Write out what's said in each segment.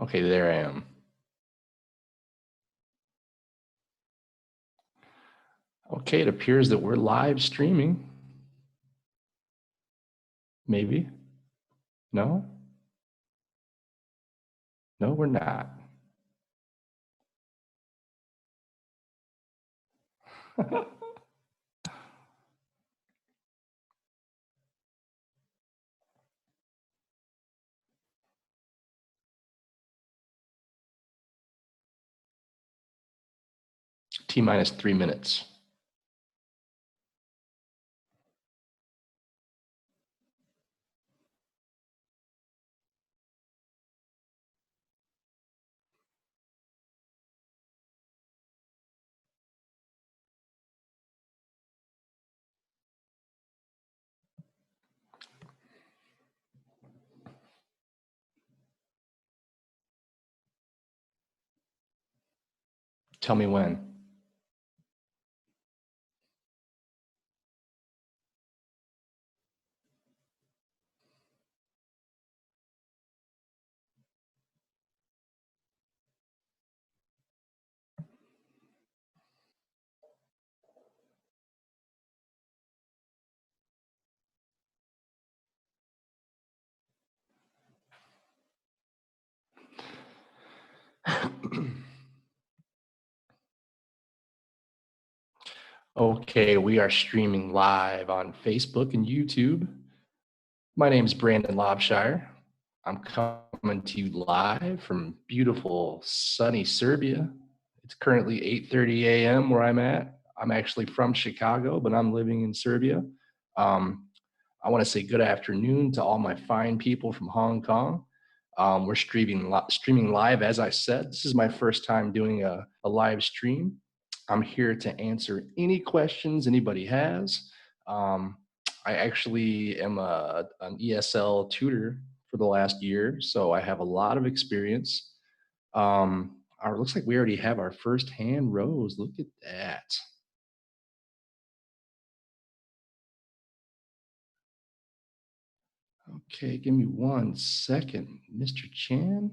Okay, there I am. Okay, it appears that we're live streaming. Maybe. No? No, we're not. T minus 3 minutes. Tell me when. Okay, we are streaming live on Facebook and YouTube. My name is Brandon Lavshire. I'm coming to you live from beautiful, sunny Serbia. It's currently 8:30 a.m. where I'm at. I'm actually from Chicago, but I'm living in Serbia. I want to say good afternoon to all my fine people from Hong Kong. We're streaming live, as I said. This is my first time doing a live stream. I'm here to answer any questions anybody has. Um, I actually am an ESL tutor for the last year, so I have a lot of experience. Looks like we already have our first hand rose. Look at that. Okay, give me 1 second, Mr. Chan.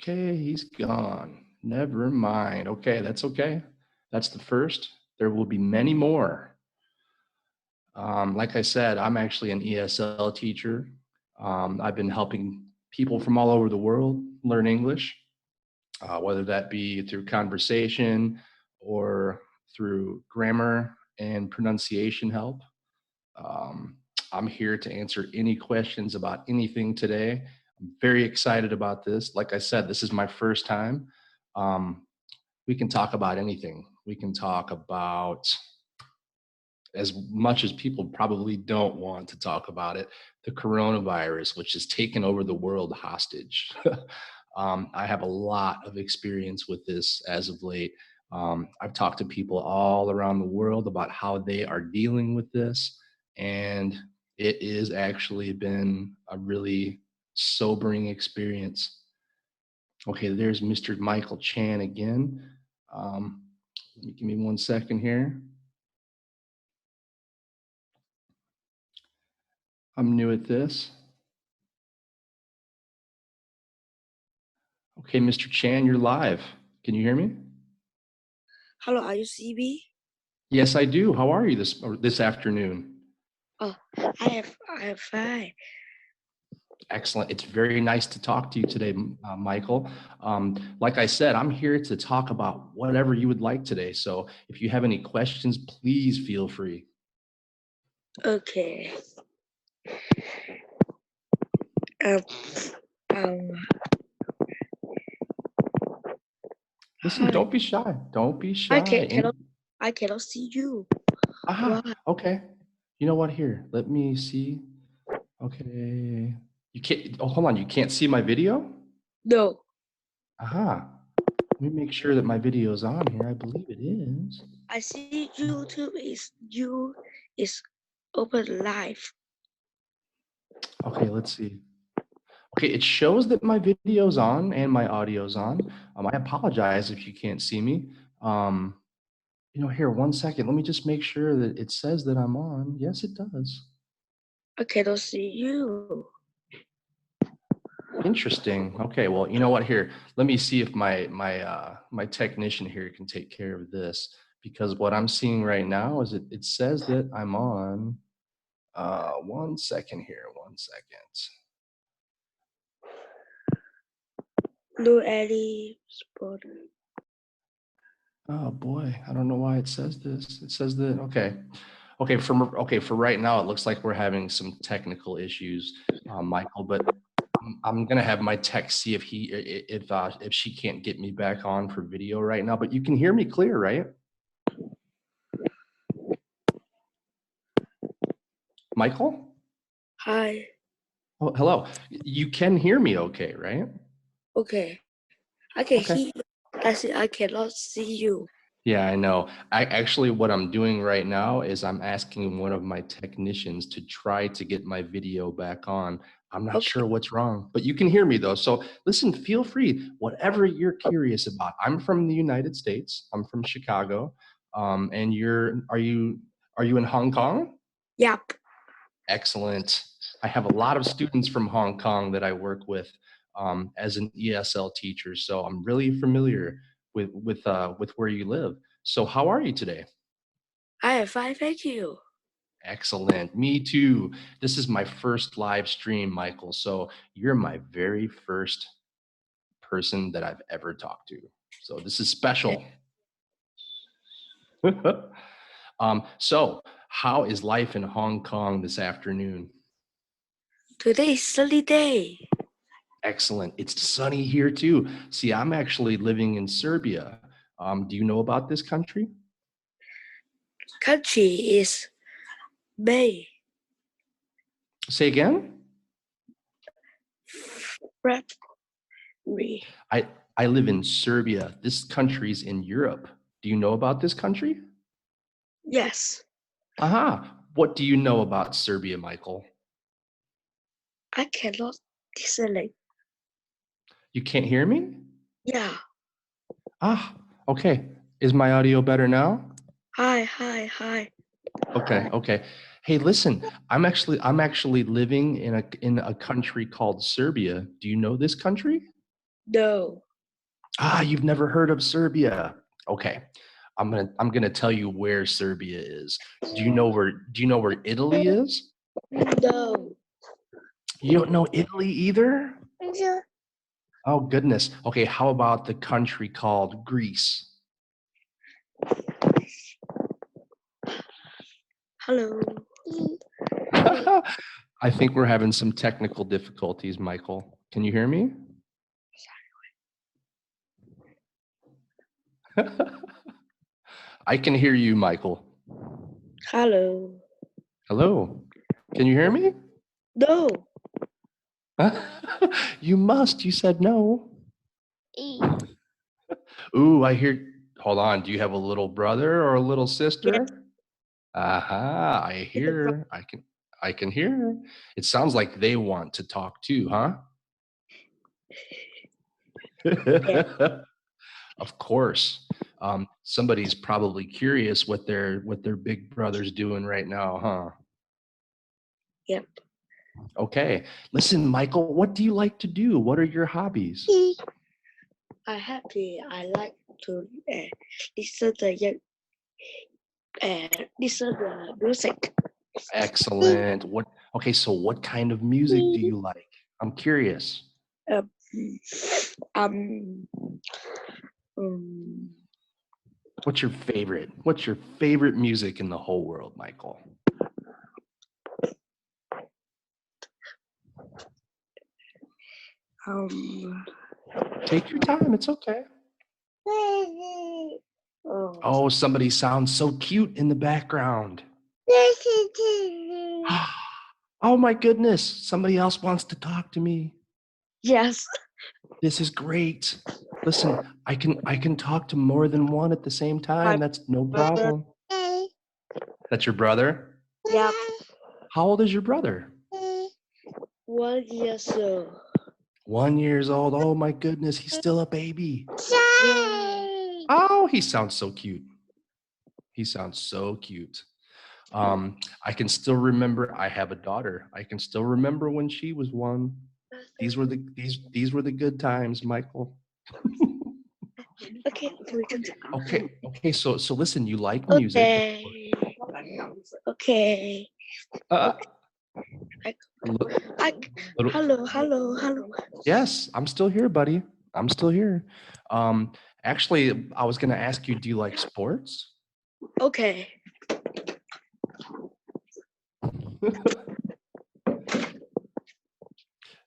Okay, he's gone. Never mind. Okay, that's okay. That's the first. There will be many more. Like I said, I'm actually an ESL teacher. I've been helping people from all over the world learn English, whether that be through conversation or through grammar and pronunciation help. Um, I'm here to answer any questions about anything today. I'm very excited about this. Like I said, this is my first time. Um, we can talk about anything. We can talk about as much as people probably don't want to talk about it, the coronavirus, which has taken over the world hostage. I have a lot of experience with this as of late. I've talked to people all around the world about how they are dealing with this, and it has actually been a really sobering experience. Okay, there's Mr. Michael Chan again. Um, Give me 1 second here. I'm new at this. Okay, Mr. Chan, you're live. Can you hear me? Hello, are you CB? Yes, I do. How are you this afternoon? Oh, I have fine. Excellent. It's very nice to talk to you today, Michael. Like I said, I'm here to talk about whatever you would like today. So if you have any questions, please feel free. Okay. Um, um, Listen, hi. don't be shy. Don't be I shy. cannot see you. Aha, Why? okay. You know what? Here, let me see. Okay. You can't, oh, hold on. You can't see my video? No, Aha. Let me make sure that my video is on here. I believe it is. I see YouTube is open live. Okay, let's see. Okay, it shows that my video's on and my audio's on. I apologize if you can't see me. Um, here, 1 second. Let me just make sure that it says that I'm on. Yes, it does. I cannot see you. Interesting. Okay, well, you know what? Here, let me see if my technician here can take care of this, because what I'm seeing right now is it says that I'm on. 1 second here. 1 second. No any spot. Oh boy, I don't know why it says this. It says that for right now, it looks like we're having some technical issues, Michael. But I'm gonna have my tech see if she can't get me back on for video right now. But you can hear me clear, right, Michael? Hi. Oh, hello. You can hear me, okay, right? Okay. I can Okay. hear you. I cannot see you. Yeah, I know. What I'm doing right now is I'm asking one of my technicians to try to get my video back on. I'm not Okay. sure what's wrong, but you can hear me though. So listen, feel free, whatever you're curious about. I'm from the United States. I'm from Chicago. And are you in Hong Kong? Yep. Excellent. I have a lot of students from Hong Kong that I work with as an ESL teacher, so I'm really familiar with where you live. So how are you today? I am fine, thank you. Excellent. Me too. This is my first live stream, Michael. So you're my very first person that I've ever talked to. So this is special. So how is life in Hong Kong this afternoon? Today is sunny day. Excellent. It's sunny here too. See, I'm actually living in Serbia. Do you know about this country? Country is May. Say again? February. I live in Serbia. This country's in Europe. Do you know about this country? Yes. Aha. What do you know about Serbia, Michael? I cannot listen. You can't hear me? Yeah. Ah, okay. Is my audio better now? Hi. Okay, okay. Hey, listen, I'm actually living in a country called Serbia. Do you know this country? No. Ah, you've never heard of Serbia. Okay. I'm gonna tell you where Serbia is. Do you know where Italy is? No. You don't know Italy either? Oh goodness. Okay, how about the country called Greece? Hello. I think we're having some technical difficulties, Michael. Can you hear me? I can hear you, Michael. Hello. Hello. Can you hear me? No. You must. You said no. Ooh, I hear. Hold on. Do you have a little brother or a little Yes. sister? Aha, I hear. I can hear. It sounds like they want to talk too, huh? Yeah. Of course. Somebody's probably curious what their big brother's doing right now, huh? Yep. Okay. Listen, Michael, what do you like to do? What are your hobbies? I happy. I like to listen the listen the music. Excellent. So what kind of music do you like? I'm curious. Um, um, um, What's your favorite music in the whole world, Michael? um, Take your time. It's okay. oh, Oh, somebody sounds so cute in the background. Oh my goodness. Somebody else wants to talk to me. yes. This is great. Listen, I can talk to more than one at the same My time. That's no brother. problem. That's your brother? Yep. How old is your brother? 1 year old. 1 years old. Oh my goodness, he's still a baby. Yeah. Oh, he sounds so cute. He sounds so cute. I can still remember I have a daughter. I can still remember when she was one. These were the good times, Michael. Okay, we can talk. Okay. So listen, you like music. Okay. Uh, Hello. Yes, I'm still here, buddy. I'm still here. Actually, I was gonna ask you, do you like sports? Okay.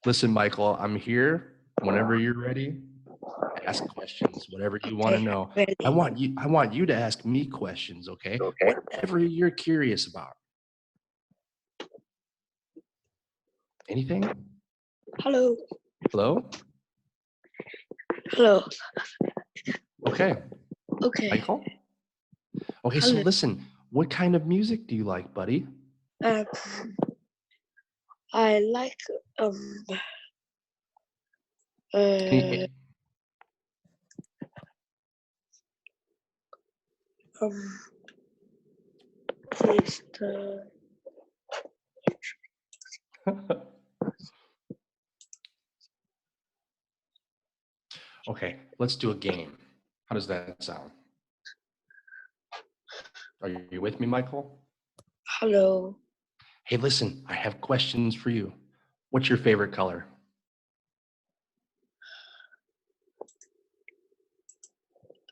Listen, Michael, I'm here whenever you're ready. Ask questions, whatever you want to Okay. know. Ready. I want you to ask me questions, okay? Whatever you're curious about. Anything? Hello. Hello? Hello. Okay. Okay. Michael? Okay, so Hello. listen, what kind of music do you like, buddy? I like Can you, this okay, let's do a game. How does that sound? Are you with me, Michael? hello. Hey, listen, I have questions for you. What's your favorite color?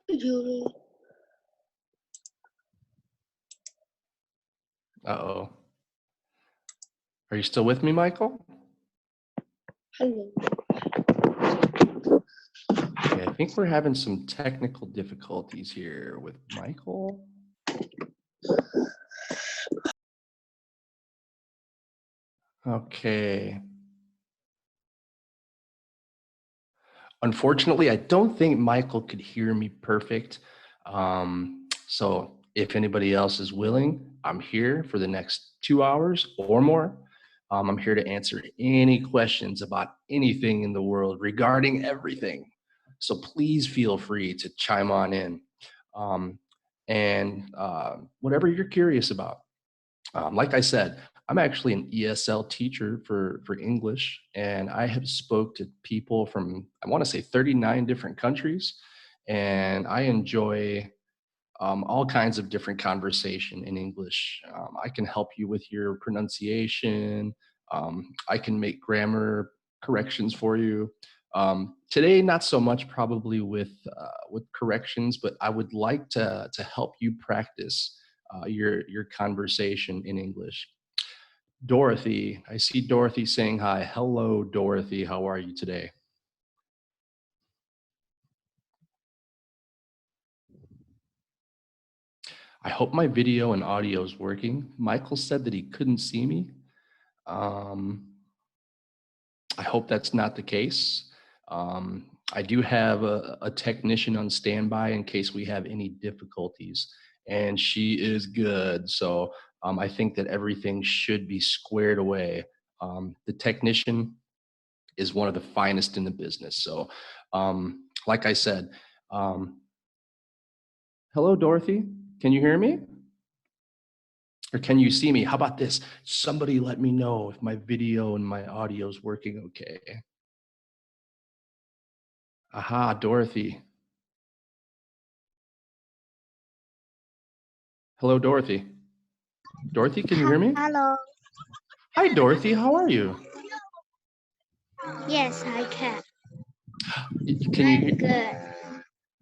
You Uh-oh. Are you still with me, Michael? hello. Okay, I think we're having some technical difficulties here with Michael. Okay. Unfortunately, I don't think Michael could hear me perfect. So if anybody else is willing, I'm here for the next 2 hours or more. I'm here to answer any questions about anything in the world regarding everything. So please feel free to chime on in. Um, and whatever you're curious about. Like I said, I'm actually an ESL teacher for English, and I have spoke to people from, I want to say, 39 different countries, and I enjoy all kinds of different conversation in English. I can help you with your pronunciation. I can make grammar corrections for you. Today, not so much probably with corrections, but I would like to help you practice your conversation in English. Dorothy, I see Dorothy saying hi. Hello, Dorothy. How are you today? I hope my video and audio is working. Michael said that he couldn't see me. Um, I hope that's not the case. I do have a technician on standby in case we have any difficulties, and she is good. So I think that everything should be squared away. The technician is one of the finest in the business. So, like I said, um, hello, Dorothy. Can you hear me? Or can you see me? How about this? Somebody let me know if my video and my audio is working okay. Aha, Dorothy. Hello, Dorothy. Dorothy, can you hear me? Hello. Hi, Dorothy. How are you? Yes, I can. Can you I'm hear? good.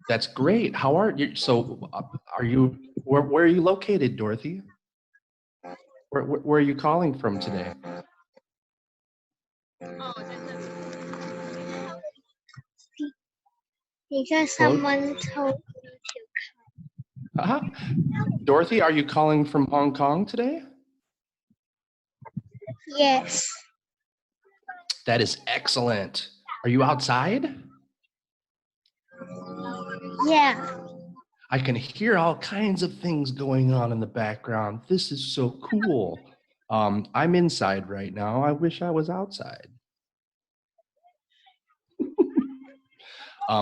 That's great. How are you? So, are you? Where are you located, Dorothy? Where are you calling from today? Because Hello, someone told me uh-huh. Dorothy. Are you calling from Hong Kong today? to. Yes. That is excellent. Are you outside? Yeah. I can hear all kinds of things going on in the background. This is so cool. I'm inside right now. I wish I was outside.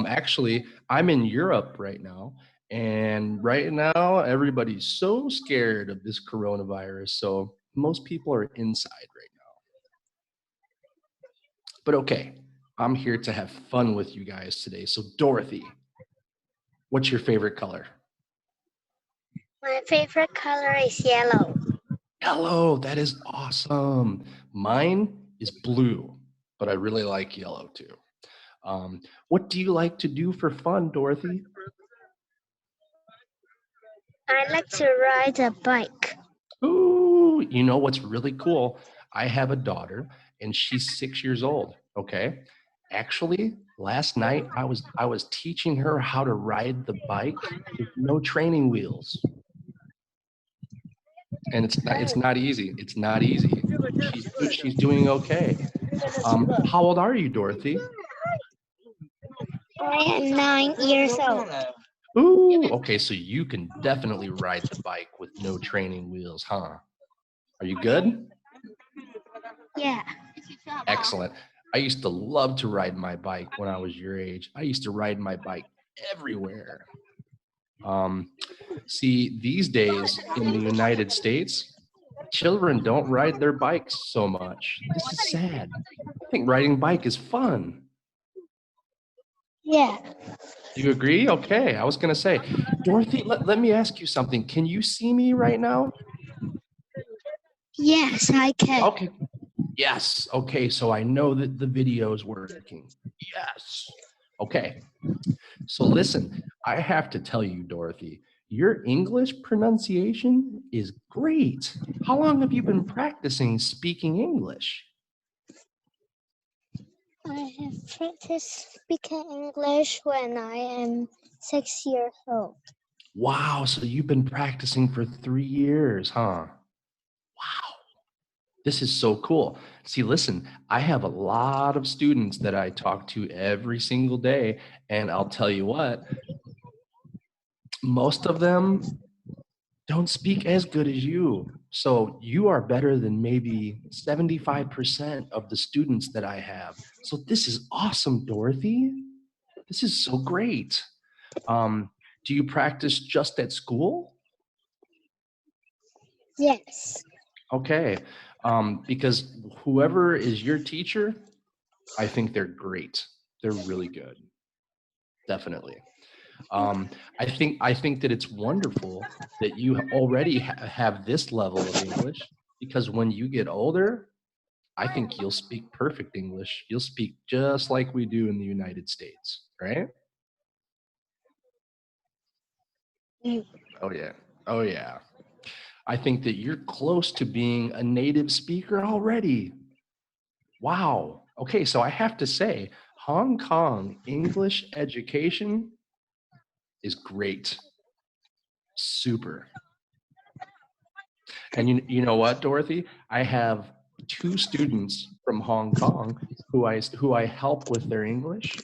Actually, I'm in Europe right now. And right now, everybody's so scared of this coronavirus. So most people are inside right But okay, I'm here to have fun with you guys today. So Dorothy, what's your favorite color? My favorite color is yellow. Yellow, that is awesome. Mine is blue, but I really like yellow too. What do you like to do for fun, Dorothy? I like to ride a bike. Ooh, you know what's really cool? I have a daughter and she's 6 years old. Okay. Actually, last night I was teaching her how to ride the bike with no training wheels. And it's not easy. It's not easy. She's doing okay. How old are you, Dorothy? I am 9 years old. Ooh, okay, so you can definitely ride the bike with no training wheels, huh? Are you good? Yeah. Excellent. I used to love to ride my bike when I was your age. I used to ride my bike everywhere. Um, See, these days in the United States, children don't ride their bikes so much. This is sad. I think riding bike is fun. Yeah. Do you agree? Okay, I was gonna say, Dorothy, let me ask you something. Can you see me right now? Yes, I can. Okay. Yes. Okay, so I know that the video is working. Yes. Okay. So listen, I have to tell you, Dorothy, your English pronunciation is great. How long have you been practicing speaking English? I have practiced speaking English when I am 6 years old. Wow, so you've been practicing for 3 years, huh? Wow, this is so cool. See, listen, I have a lot of students that I talk to every single day, and I'll tell you what, most of them don't speak as good as you. So you are better than maybe 75% of the students that I have. So this is awesome, Dorothy. This is so great. Um, do you practice just at school? Yes. Okay. Because whoever is your teacher, I think they're great. They're really good. Definitely. I think that it's wonderful that you already have this level of English because when you get older, I think you'll speak perfect English. You'll speak just like we do in the United States, right? Mm. Oh yeah. Oh yeah. I think that you're close to being a native speaker already. Wow. Okay, so I have to say, Hong Kong English education is great. Super. And you know what, Dorothy? I have two students from Hong Kong who I help with their English,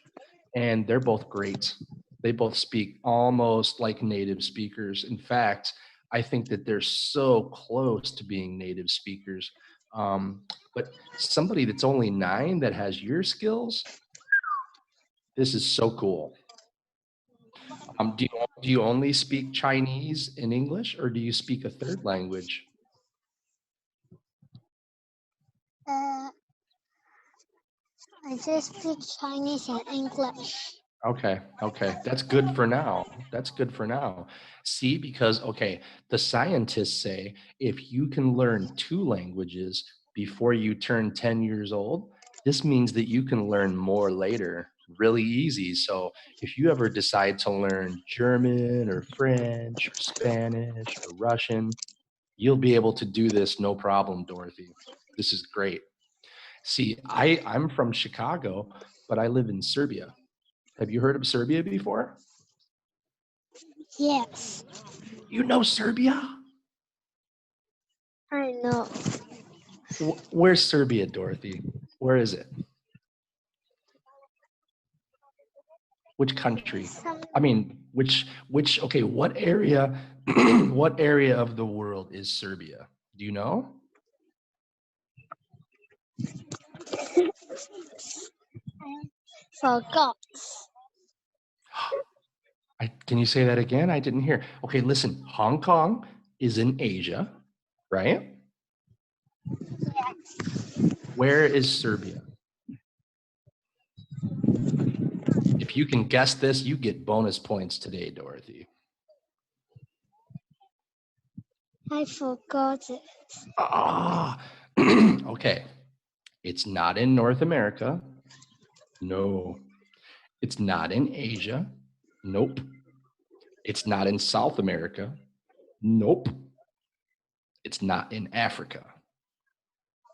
and they're both great. They both speak almost like native speakers. In fact, I think that they're so close to being native speakers. But somebody that's only 9 that has your skills, this is so cool. Do you only speak Chinese and English, or do you speak a third language? Uh, I just speak Chinese and English. Okay. That's good for now. That's good for now. See, because, okay, the scientists say if you can learn 2 languages before you turn 10 years old, this means that you can learn more later really easy. So if you ever decide to learn German or French or Spanish or Russian, you'll be able to do this no problem, Dorothy. This is great. See, I'm from Chicago, but I live in Serbia. Have you heard of Serbia before? Yes, You know Serbia? I know. Where's Serbia, Dorothy? Where is it? Which country? Some I mean, okay, what area, what area of the world is Serbia? Do you know? forgot. Can you say that again? I didn't hear. Okay, listen, Hong Kong is in Asia, right? Where is Serbia? If you can guess this, you get bonus points today, Dorothy. I forgot it. Ah, okay. It's not in North America. No. It's not in Asia. Nope. It's not in South America. Nope. It's not in Africa.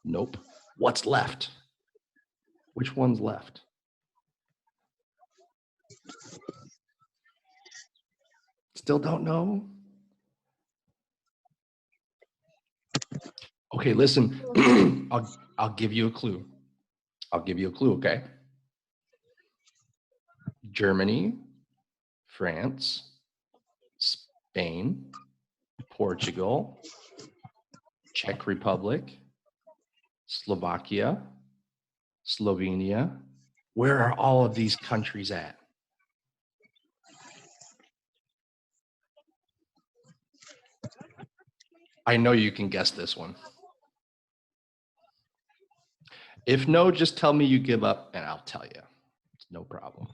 Nope. What's left? Which one's left? Still don't know? Okay, listen. I'll give you a clue. I'll give you a clue, okay? Germany, France, Spain, Portugal, Czech Republic, Slovakia, Slovenia. Where are all of these countries at? I know you can guess this one. If no, just tell me you give up and I'll tell you. It's no problem.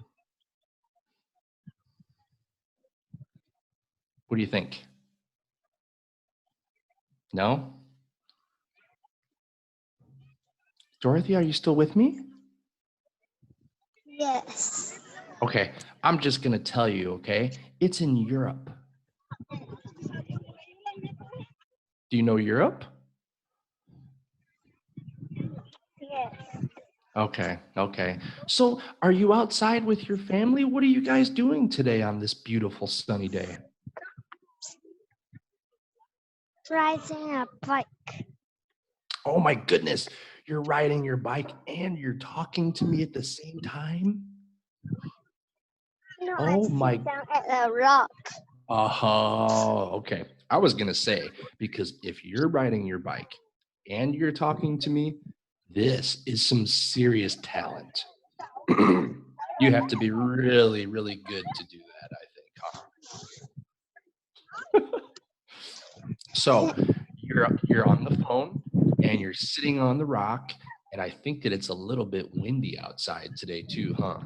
What do you think? No? Dorothy, are you still with me? Yes. Okay, I'm just gonna tell you, okay? It's in Europe. Do you know Europe? Yes. Okay, okay. So are you outside with your family? What are you guys doing today on this beautiful sunny day? Riding a bike. Oh my goodness, you're riding your bike and you're talking to me at the same time? No, I Oh my, sit down at a rock. okay. I was gonna say, because if you're riding your bike and you're talking to me, this is some serious talent. You have to be really, really good to do that, I think, huh? So you're on the phone and you're sitting on the rock, and I think that it's a little bit windy outside today too, huh?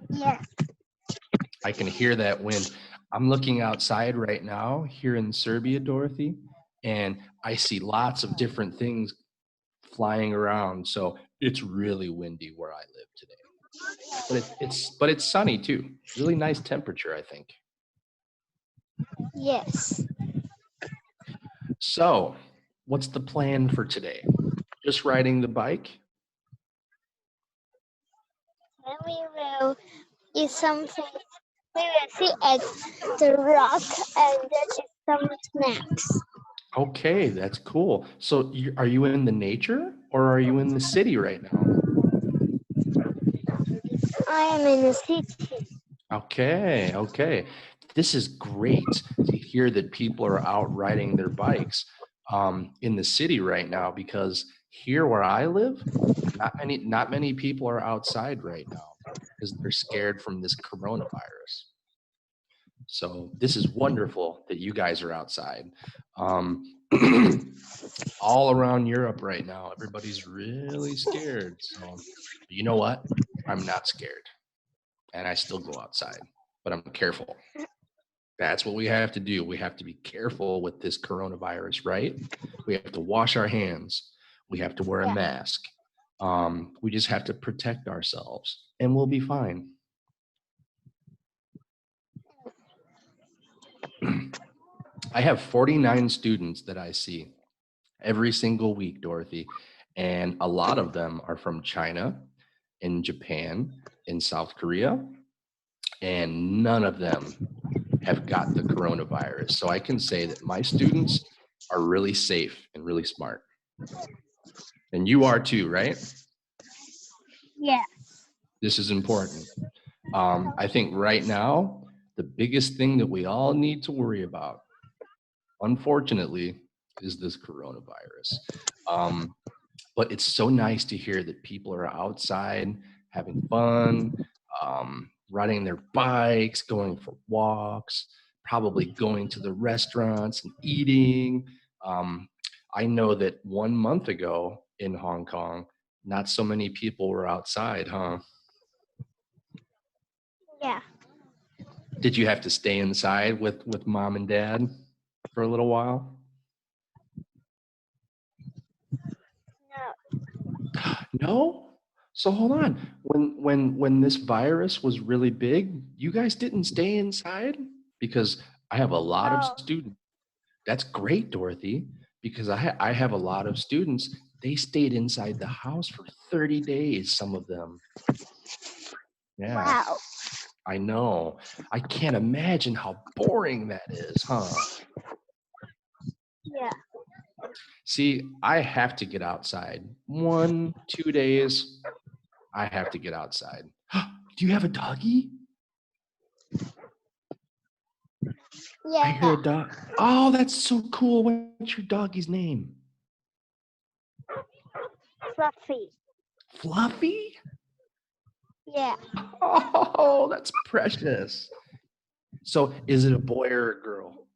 Yes. I can hear that wind. I'm looking outside right now here in Serbia, Dorothy, and I see lots of different things flying around. So it's really windy where I live today. But it's sunny too. Really nice temperature, I think. Yes. So, what's the plan for today? Just riding the bike? Then we will eat something. We will sit at the rock and then eat some snacks. Okay, that's cool. So, are you in the nature or are you in the city right now? I am in the city. Okay, okay. This is great to hear that people are out riding their bikes in the city right now, because here where I live, not many people are outside right now because they're scared from this coronavirus. So this is wonderful that you guys are outside. Um, all around Europe right now, everybody's really scared. So you know what? I'm not scared, and I still go outside, but I'm careful. That's what we have to do. We have to be careful with this coronavirus, right? We have to wash our hands. We have to wear a Yeah. mask. We just have to protect ourselves, and we'll be fine. I have 49 students that I see every single week, Dorothy, and a lot of them are from China, in Japan, in South Korea, and none of them have got the coronavirus. So I can say that my students are really safe and really smart. And you are too, right? Yeah. This is important. I think right now, the biggest thing that we all need to worry about, unfortunately, is this coronavirus. But it's so nice to hear that people are outside having fun, riding their bikes, going for walks, probably going to the restaurants and eating. Um, I know that 1 month ago in Hong Kong, not so many people were outside, huh? Yeah. Did you have to stay inside with mom and dad for a little while? No. No? So hold on. When this virus was really big, you guys didn't stay inside? Because I have a lot of No. students. That's great, Dorothy, because I have a lot of students. They stayed inside the house for 30 days, some of them. Yeah, Wow. I know. I can't imagine how boring that is, huh? Yeah. See, I have to get outside. 1, 2 days, I have to get outside. Do you have a doggy? I hear Yeah. a dog. Oh, that's so cool. What's your doggy's name? Fluffy. Fluffy? Yeah. Oh, that's precious. So, is it a boy or a girl?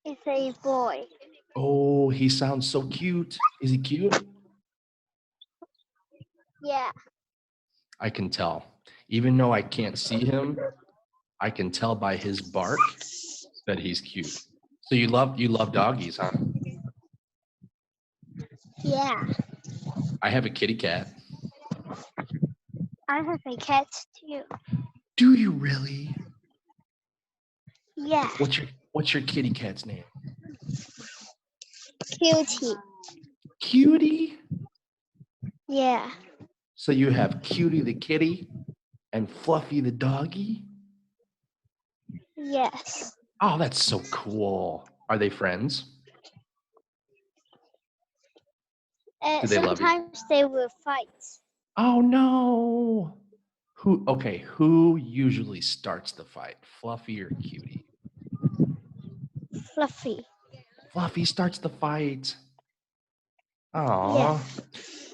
It's a boy. Oh, he sounds so cute. Is he cute? Yeah. I can tell. Even though I can't see him, I can tell by his bark that he's cute. So you love doggies, huh? Yeah. I have a kitty cat. I have a cat too. Do you really? Yeah. What's your kitty cat's name? Cutie. Cutie? Yeah. So you have Cutie the kitty and Fluffy the doggy? Yes. Oh, that's so cool. Are they friends? Do they love you? Sometimes they will fight. Oh no. Who usually starts the fight? Fluffy or Cutie? Fluffy. Fluffy starts the fight. Yeah. Aw.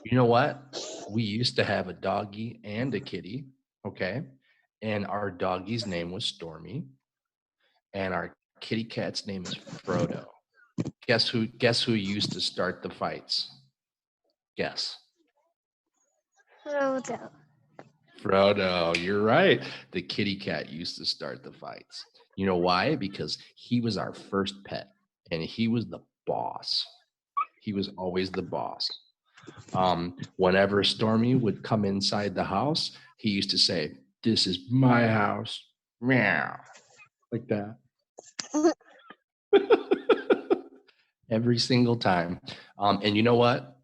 You know what? We used to have a doggy and a kitty, okay? And our doggy's name was Stormy, and our kitty cat's name is Frodo. Guess who used to start the fights? Guess. Frodo. Frodo, you're right. The kitty cat used to start the fights. You know why? Because he was our first pet and he was the boss. He was always the boss. Whenever Stormy would come inside the house, he used to say, "This is my house." Meow. Like that. Every single time. And you know what?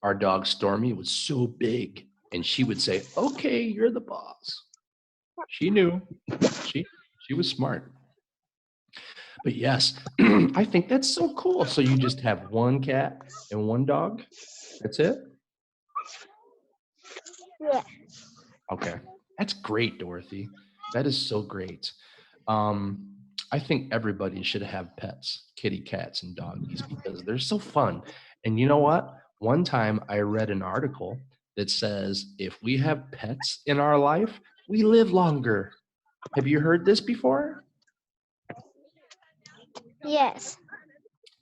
Our dog Stormy was so big and she would say, "Okay, you're the boss." She knew. She was smart. But yes, I think that's so cool. So you just have one cat and one dog? That's it? Yeah. Okay. That's great, Dorothy. That is so great. Um, I think everybody should have pets, kitty cats and doggies, because they're so fun. And you know what? One time I read an article that says if we have pets in our life, we live longer. Have you heard this before? Yes.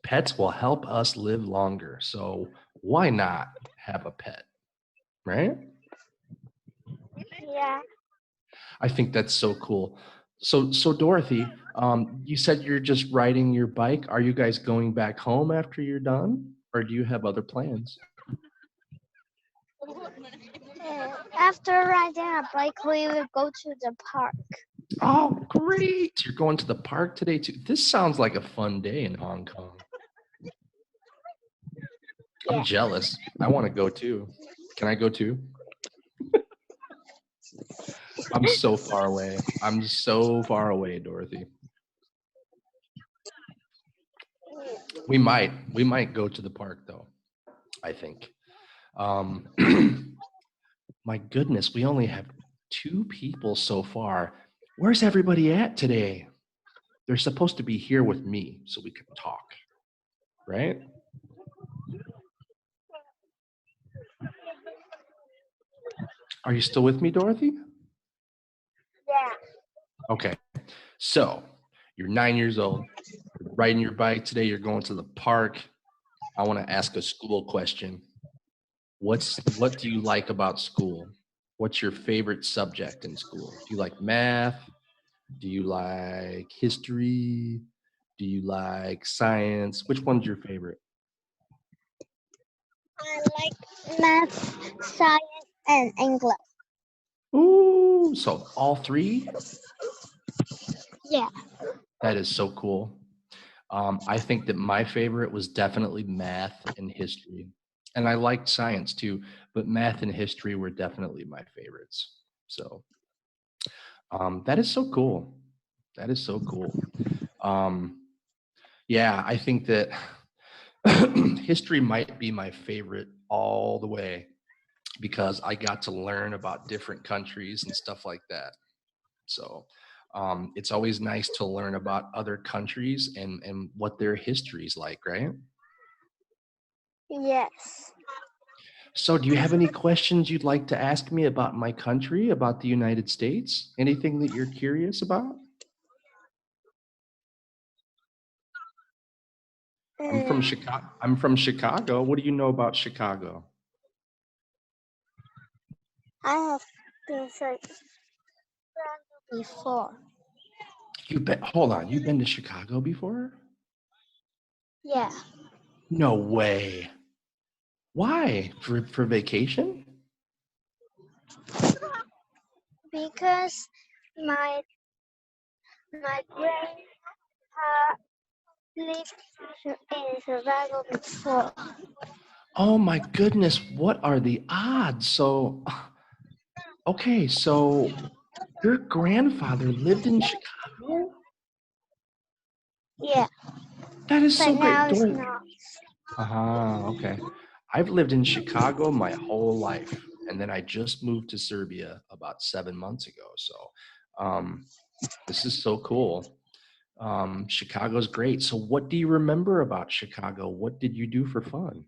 Pets will help us live longer. So why not have a pet, right? Yeah. I think that's so cool. So Dorothy, you said you're just riding your bike. Are you guys going back home after you're done, or do you have other plans? After riding a bike, we will go to the park. Oh, great! You're going to the park today too. This sounds like a fun day in Hong Kong. I'm Yeah. jealous. I want to go too. Can I go too? I'm so far away. I'm so far away, Dorothy. We might go to the park though, I think. Um, my goodness, we only have 2 people so far. Where's everybody at today? They're supposed to be here with me so we can talk, right? Are you still with me, Dorothy? Yeah. Okay. So, you're 9 years old. You're riding your bike today, you're going to the park. I want to ask a school question. What do you like about school? What's your favorite subject in school? Do you like math? Do you like history? Do you like science? Which one's your favorite? I like math, science, and English. Ooh, so all three? Yeah. That is so cool. I think that my favorite was definitely math and history. And I liked science too, but math and history were definitely my favorites. So that is so cool. That is so cool. Um, yeah, I think that history might be my favorite all the way because I got to learn about different countries and stuff like that. So it's always nice to learn about other countries and what their history is like, right? Yes. So do you have any questions you'd like to ask me about my country, about the United States? Anything that you're curious about? I'm from Mm, Chicago. I'm from Chicago. What do you know about Chicago? I have been searching before. You bet. Hold on. You've been to Chicago before? Yeah. No way. Why? For vacation? Because my grandpa lived in Chicago before. Oh my goodness. What are the odds? So, okay. So your grandfather lived in Chicago? Yeah. That is so But great. now it's Dorothy. not. Okay. I've lived in Chicago my whole life, and then I just moved to Serbia about 7 months ago. So, this is so cool. Chicago's great. So, what do you remember about Chicago? What did you do for fun?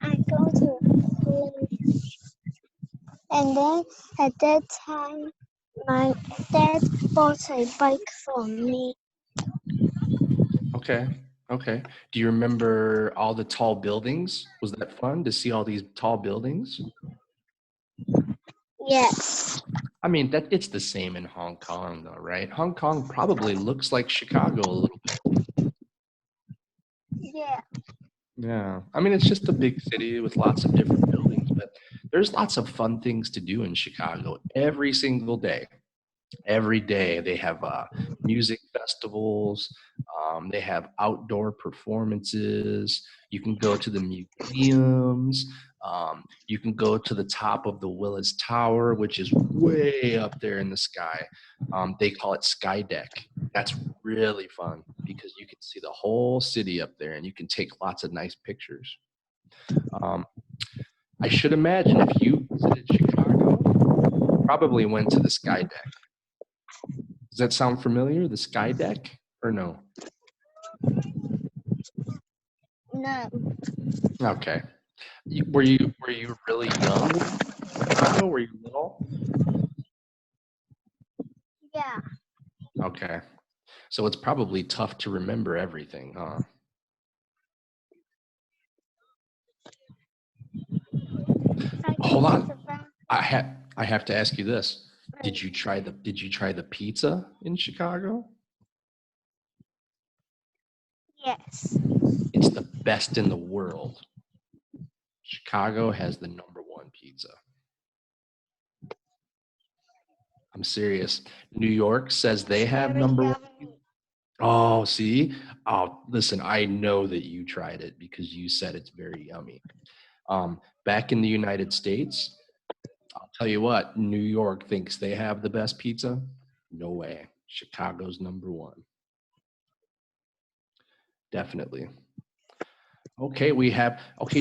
I go to college. And then at that time, my dad bought a bike for me. Okay. Okay. Do you remember all the tall buildings? Was that fun to see all these tall buildings? Yes. I mean, that it's the same in Hong Kong, though, right? Hong Kong probably looks like Chicago a little bit. Yeah. Yeah. I mean, it's just a big city with lots of different buildings, but there's lots of fun things to do in Chicago every single day. Every day they have music festivals. They have outdoor performances. You can go to the museums. You can go to the top of the Willis Tower, which is way up there in the sky. They call it Sky Deck. That's really fun because you can see the whole city up there and you can take lots of nice pictures. Um, I should imagine if you visited Chicago, probably went to the Sky Deck. Does that sound familiar? The Sky Deck or no? No. Okay. Were you really young when you went to Chicago? Were you little? Yeah. Okay. So it's probably tough to remember everything, huh? I Hold go to on. the bank. I have to ask you this. Did you try the pizza in Chicago? Yes. It's the best in the world. Chicago has the #1 pizza. I'm serious. New York says they It's have very #1. yummy. Oh, see? Oh, listen, I know that you tried it because you said it's very yummy. Back in the United States, I'll tell you what, New York thinks they have the best pizza. No way. Chicago's #1. Definitely. Okay,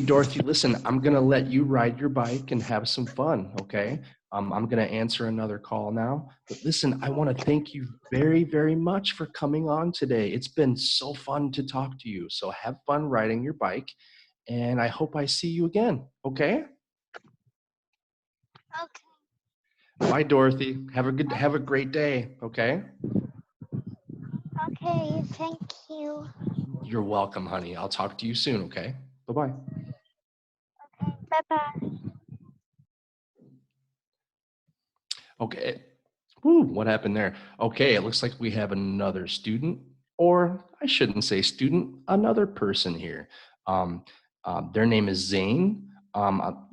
Dorothy, listen, I'm going to let you ride your bike and have some fun, okay? I'm going to answer another call now. But listen, I want to thank you very, very much for coming on today. It's been so fun to talk to you. So have fun riding your bike, and I hope I see you again, okay? Okay. Bye, Dorothy. Have a great day, okay? Okay. Thank you. You're welcome, honey. I'll talk to you soon, okay? Bye-bye. Bye-bye. Okay. Woo, what happened there? Okay, it looks like we have another student, or I shouldn't say student, another person here. Um, their name is Zane.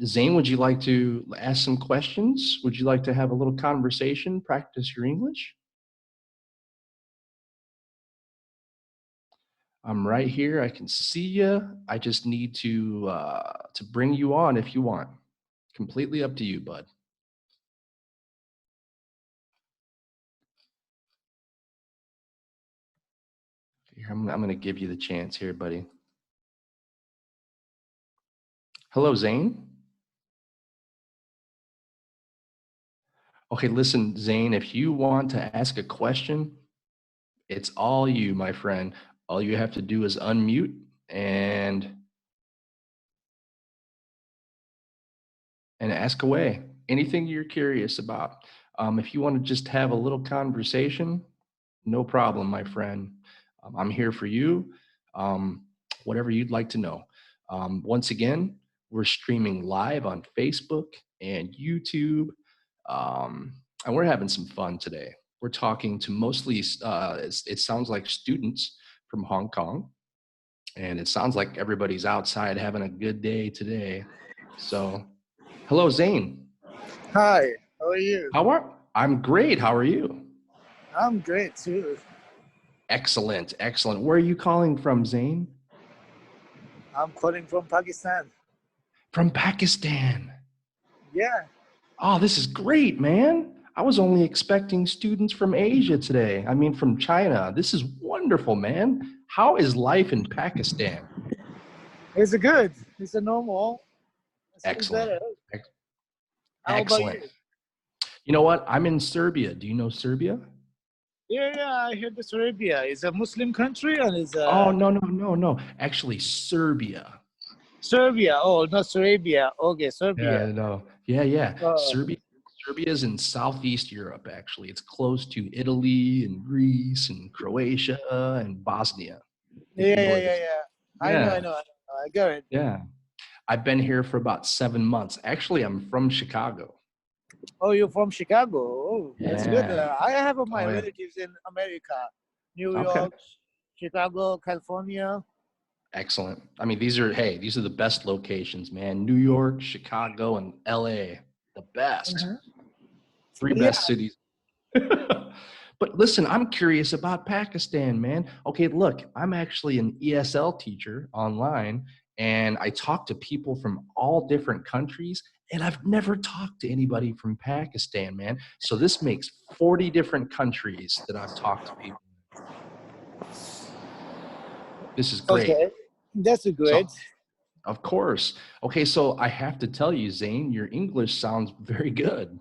Zane, would you like to ask some questions? Would you like to have a little conversation, practice your English? I'm right here. I can see you. I just need to bring you on if you want. Completely up to you, bud. Here, I'm going to give you the chance here, buddy. Hello, Zane. Okay, listen, Zane, if you want to ask a question, it's all you, my friend. All you have to do is unmute and ask away. Anything you're curious about. If you want to just have a little conversation, no problem, my friend. I'm here for you. Um, whatever you'd like to know. Once again, we're streaming live on Facebook and YouTube, and we're having some fun today. We're talking to mostly, it sounds like students from Hong Kong, and it sounds like everybody's outside having a good day today. So, hello, Zane. Hi, how are you? I'm great. How are you? I'm great too. Excellent, excellent. Where are you calling from, Zane? I'm calling from Pakistan. From Pakistan. Yeah, Oh, this is great, man. I was only expecting students from Asia today. I mean, from China. This is wonderful, man. How is life in Pakistan? it's good. It's a normal. It's Excellent. better. Ex- How about Excellent. you? You know what? I'm in Serbia. Do you know Serbia? Yeah, I heard this Arabia. It's a Muslim country and it's Oh, no. Actually, Serbia. Serbia. Oh, not Arabia. Okay, Yeah, Serbia. no. Yeah. Uh, Serbia is in Southeast Europe, actually. It's close to Italy and Greece and Croatia and Bosnia. If you know where this. I know. Yeah, I got it. yeah. I've been here for about 7 months. Actually, I'm from Chicago. Oh, you're from Chicago. Oh, that's good. Yeah. I have my Oh, yeah. relatives in America, New Okay. York, Chicago, California. Excellent. I mean, these are the best locations, man. New York, Chicago, and LA. The best. Mhm. Three Yeah. best cities. But listen, I'm curious about Pakistan, man. Okay, look, I'm actually an ESL teacher online, and I talk to people from all different countries, and I've never talked to anybody from Pakistan, man. So this makes 40 different countries that I've talked to people. This is great. Okay, that's great. So, of course. Okay, so I have to tell you, Zane, your English sounds very good.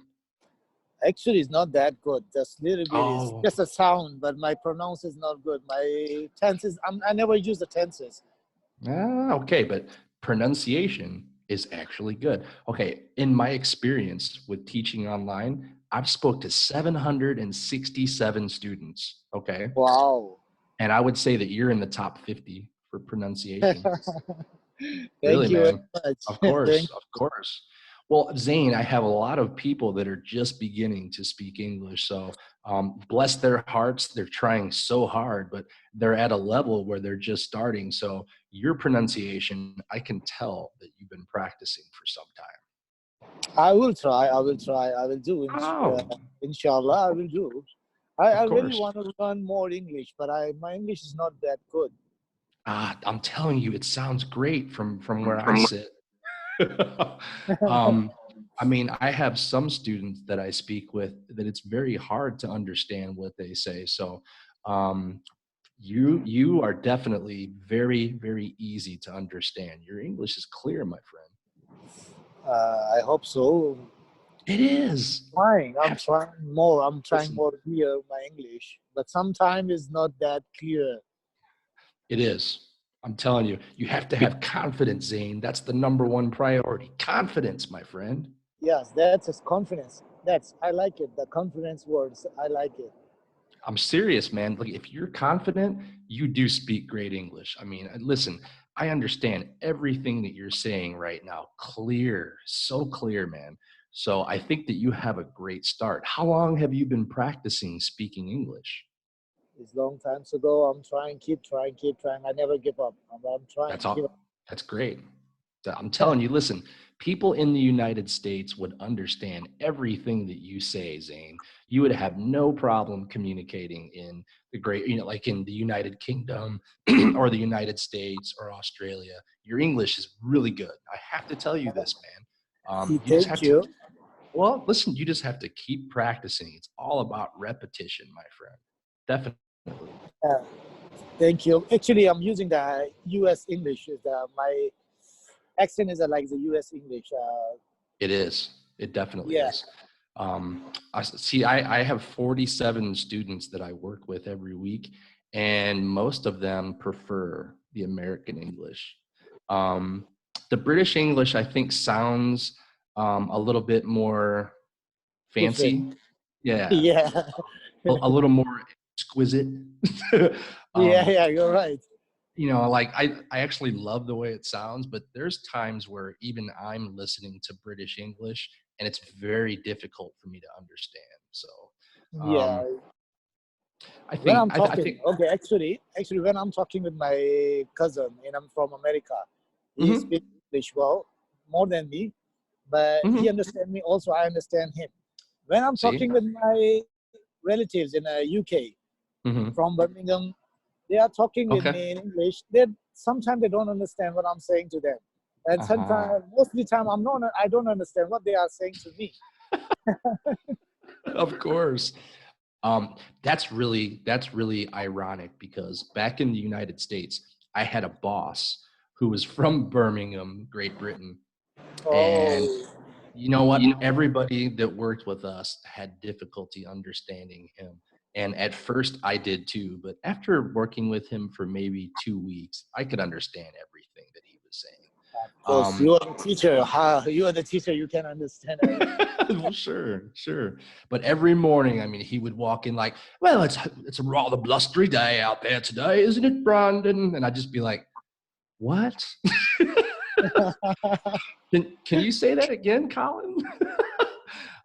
Actually, it's not that good. Just little bit is Oh, just a sound, but my pronounce is not good. My tenses, I never use the tenses. okay, but pronunciation is actually good. Okay, in my experience with teaching online, I've spoke to 767 students, okay? Wow. And I would say that you're in the top 50 for pronunciation. Really, Thank you very man. much. Of course, Thank. of course. Well, Zane, I have a lot of people that are just beginning to speak English. So bless their hearts. They're trying so hard, but they're at a level where they're just starting. So your pronunciation, I can tell that you've been practicing for some time. I will try. I will try. I will do. Oh, Inshallah, I will do. I of really course. want to learn more English, but my English is not that good. I'm telling you, it sounds great from where I sit. um, I mean, I have some students that I speak with that it's very hard to understand what they say. So um, you are definitely very easy to understand. Your English is clear, my friend. I hope so. It is. I'm trying more. I'm trying Listen, more clear my English, but sometimes it's not that clear. it is. I'm telling you, you have to have confidence, Zane. That's the number one priority. Confidence, my friend. Yes, that's his confidence. I like it. The confidence words, I like it. I'm serious, man. Like, if you're confident, you do speak great English. I mean, listen, I understand everything that you're saying right now. Clear, so clear, man. So I think that you have a great start. How long have you been practicing speaking English? It's long times ago. I'm trying, keep trying, keep trying. I never give up. I'm trying, That's keep all. That's great. I'm telling you, listen, people in the United States would understand everything that you say, Zane. You would have no problem communicating in the great, like in the United Kingdom or the United States or Australia. Your English is really good. I have to tell you this, man. You just Thank have to, you. well, listen, you just have to keep practicing. It's all about repetition, my friend. Definitely. Uh, Thank you. Actually, I'm using the U.S. English. My accent is like the U.S. English. It is. It definitely Yeah. is. I have 47 students that I work with every week, and most of them prefer the American English. Um, the British English, I think, sounds a little bit more fancy. Different. Yeah, Yeah. a little more exquisite. Yeah, um, yeah, you're right. like I actually love the way it sounds, but there's times where even I'm listening to British English and it's very difficult for me to understand. So Yeah. um, When I'm I talking, think, okay, actually, when I'm talking with my cousin, and I'm from America, he hmm speaks English well, more than me, but he hmm understands me. Also, I understand him. When I'm see, talking with my relatives in UK hmm from Birmingham, they are talking with okay, me in English. They sometimes they don't understand what I'm saying to them, and uh-huh. sometimes, most of the time, I don't understand what they are saying to me. Of course. That's really ironic because back in the United States, I had a boss who was from Birmingham, Great Britain, and Oh, you know what? Everybody that worked with us had difficulty understanding him. And at first I did too, but after working with him for maybe 2 weeks, I could understand everything that he was saying. of course, you are the teacher. How you are the teacher? You can understand everything. Well, sure. But every morning, I mean, he would walk in like, well, it's a rather blustery day out there today, isn't it, Brandon? And I'd just be like, what? Can you say that again, Colin?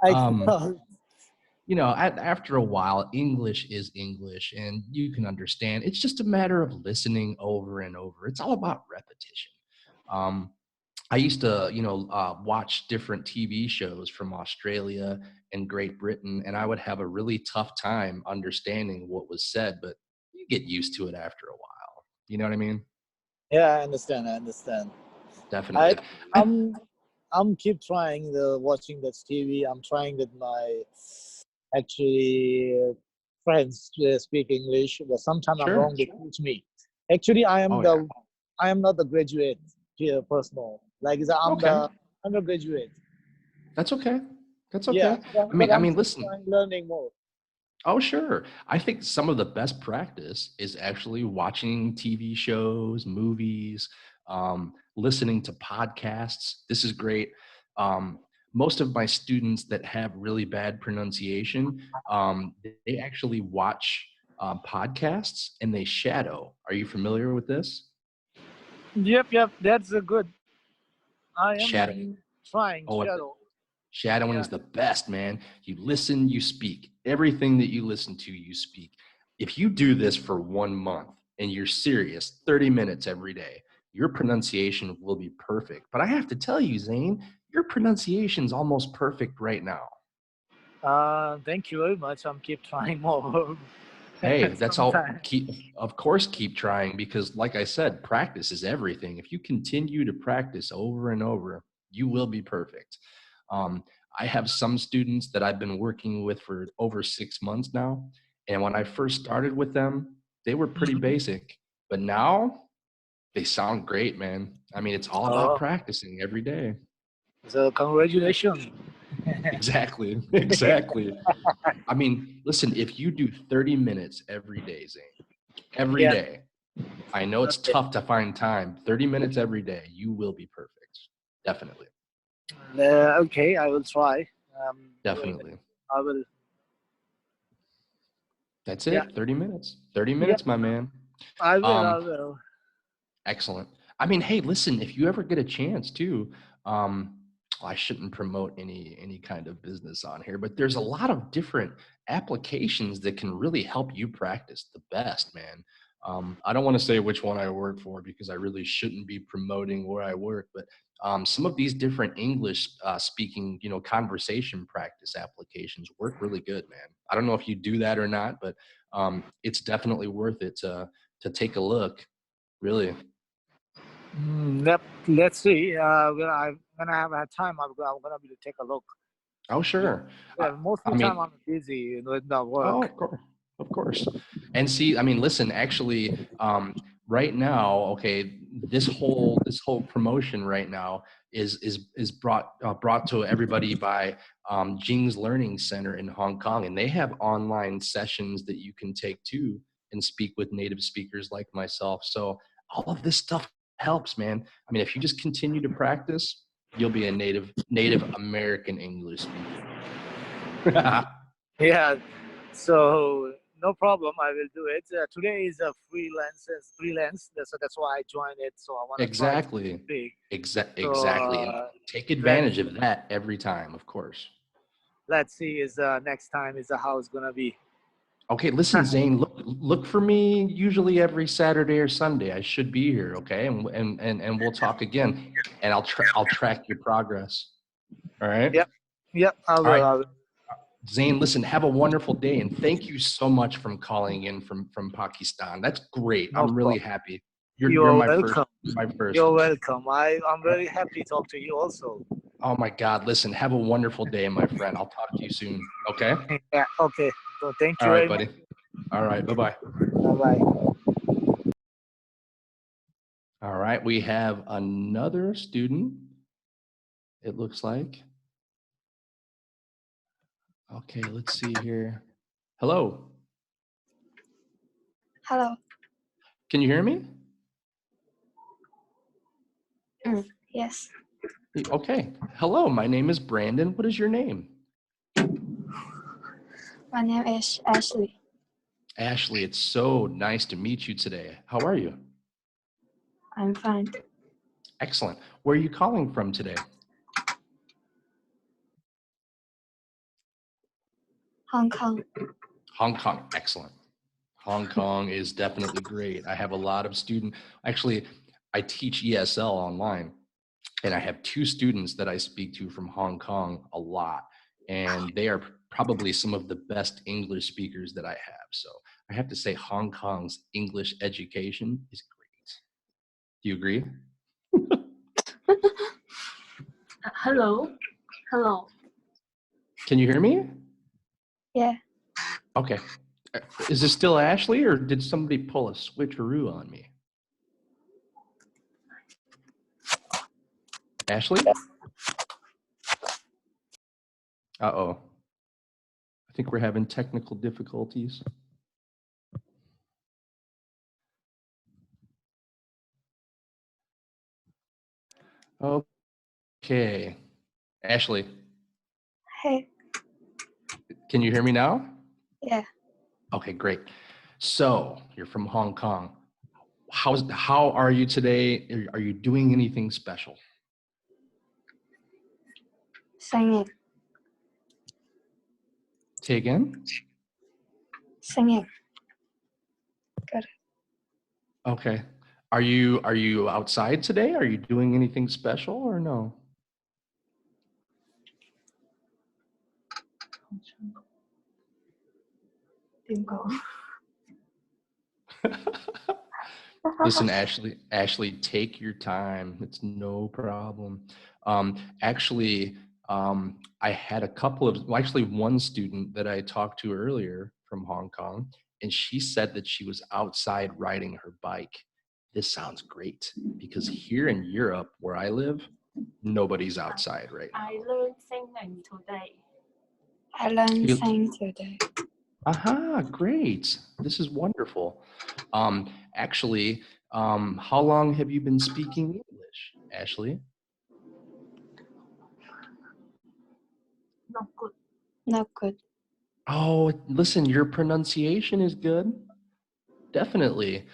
I um, cannot. after a while, English is English and you can understand. It's just a matter of listening over and over. It's all about repetition. Um, I used to, watch different TV shows from Australia and Great Britain, and I would have a really tough time understanding what was said, but you get used to it after a while. You know what I mean? Yeah, I understand. I understand. I Definitely. I I'm I'm keep trying the watching that TV. I'm trying with my actually friends to speak English, but sometimes I'm Sure. wrong. They teach me. Actually, Oh yeah. I am not the graduate here personal. I'm Okay. the undergraduate. That's okay. That's Yeah, okay. I mean, but I I'm mean, still listen. trying learning more. Oh, sure. I think some of the best practice is actually watching TV shows, movies, listening to podcasts. This is great. Um, most of my students that have really bad pronunciation, they actually watch podcasts and they shadow. Are you familiar with this? Yep. That's a good. I Shadowing. am trying Oh, shadow. shadowing Yeah. is the best, man. You listen, you speak. Everything that you listen to, you speak. If you do this for 1 month and you're serious, 30 minutes every day, your pronunciation will be perfect. But I have to tell you, Zane, your pronunciation's almost perfect right now. Thank you very much. I'm keep trying more. Hey, that's all. Sometimes. Of course, keep trying because, like I said, practice is everything. If you continue to practice over and over, you will be perfect. Um, I have some students that I've been working with for over 6 months now, and when I first started with them, they were pretty Mhm. basic, but now they sound great, man. I mean, it's all about Oh, practicing every day. so congratulations. Exactly, exactly. I mean, listen, if you do 30 minutes every day, Zane, every Yeah. day. I know it's Okay. tough to find time. 30 minutes every day, you will be perfect. Definitely. Okay, I will try. Doing it. Definitely. I will. That's Yeah. it. 30 minutes. 30 Yeah. minutes, my man. I will. I Um, will. Excellent. I mean, hey, listen, if you ever get a chance too, um, I shouldn't promote any kind of business on here, but there's a lot of different applications that can really help you practice the best, man. I don't want to say which one I work for because I really shouldn't be promoting where I work, but some of these different English speaking, conversation practice applications work really good, man. I don't know if you do that or not, but it's definitely worth it to take a look, really. Yep. Let's see. When I have had time, I'm gonna be to take a look. Oh, sure. I, Most I of the time, mean, I'm busy with the oh, work. of course, of course. And see, I mean, listen, actually, right now, okay, this whole promotion right now is brought to everybody by Jing's Learning Center in Hong Kong, and they have online sessions that you can take too and speak with native speakers like myself. So all of this stuff helps, man. I mean, if you just continue to practice, you'll be a native American English speaker. Yeah. So no problem. I will do it. Today is a freelance. So that's why I joined it. So I want to try to Exactly. speak. So Exactly. And take let's advantage of that every time, of course. let's see. Is next time is how it's gonna be. Okay, listen, Zane, look for me usually every Saturday or Sunday. I should be here, okay? And we'll talk again. And I'll track your progress. All right? Yep. Yep. I All will. right. I will. Zane, listen, have a wonderful day and thank you so much for calling in from Pakistan. That's great. No I'm really problem. happy. You You're are my first welcome. my first. You're welcome. I'm very happy to talk to you also. Oh my God, listen, have a wonderful day, my friend. I'll talk to you soon. Okay? Yeah. Okay. So thank All you right, very much. buddy. All right, bye-bye. Bye bye. All right, we have another student, it looks like. Okay, let's see here. Hello, Hello. can you hear me? Yes. Okay, hello, my name is Brandon. What is your name? My name is Ashley. Ashley, it's so nice to meet you today. How are you? I'm fine. Excellent. Where are you calling from today? Hong Kong. Hong Kong, excellent. Hong Kong is definitely great. I have a lot of actually, I teach ESL online, and I have 2 students that I speak to from Hong Kong a lot, and they are probably some of the best English speakers that I have. So I have to say Hong Kong's English education is great. Do you agree? Hello. Hello. Can you hear me? Yeah. Okay. Is this still Ashley, or did somebody pull a switcheroo on me? Ashley? Uh-oh. I think we're having technical difficulties. Okay. Ashley, Hey. can you hear me now? Yeah. Okay, great. So you're from Hong Kong. How are you today? Are you doing anything special? Singing. Say again? Singing. Good. Okay. Are you outside today? Are you doing anything special or no? Bingo. Listen, Ashley, take your time. It's no problem. Actually, I had a couple of, well, actually one student that I talked to earlier from Hong Kong, and she said that she was outside riding her bike. This sounds great because here in Europe, where I live, nobody's outside right now. I learned singing today. I learned You- sing today. Aha, great. This is wonderful. Actually, how long have you been speaking English, Ashley? Not good. Not good. Oh, listen, your pronunciation is good. Definitely.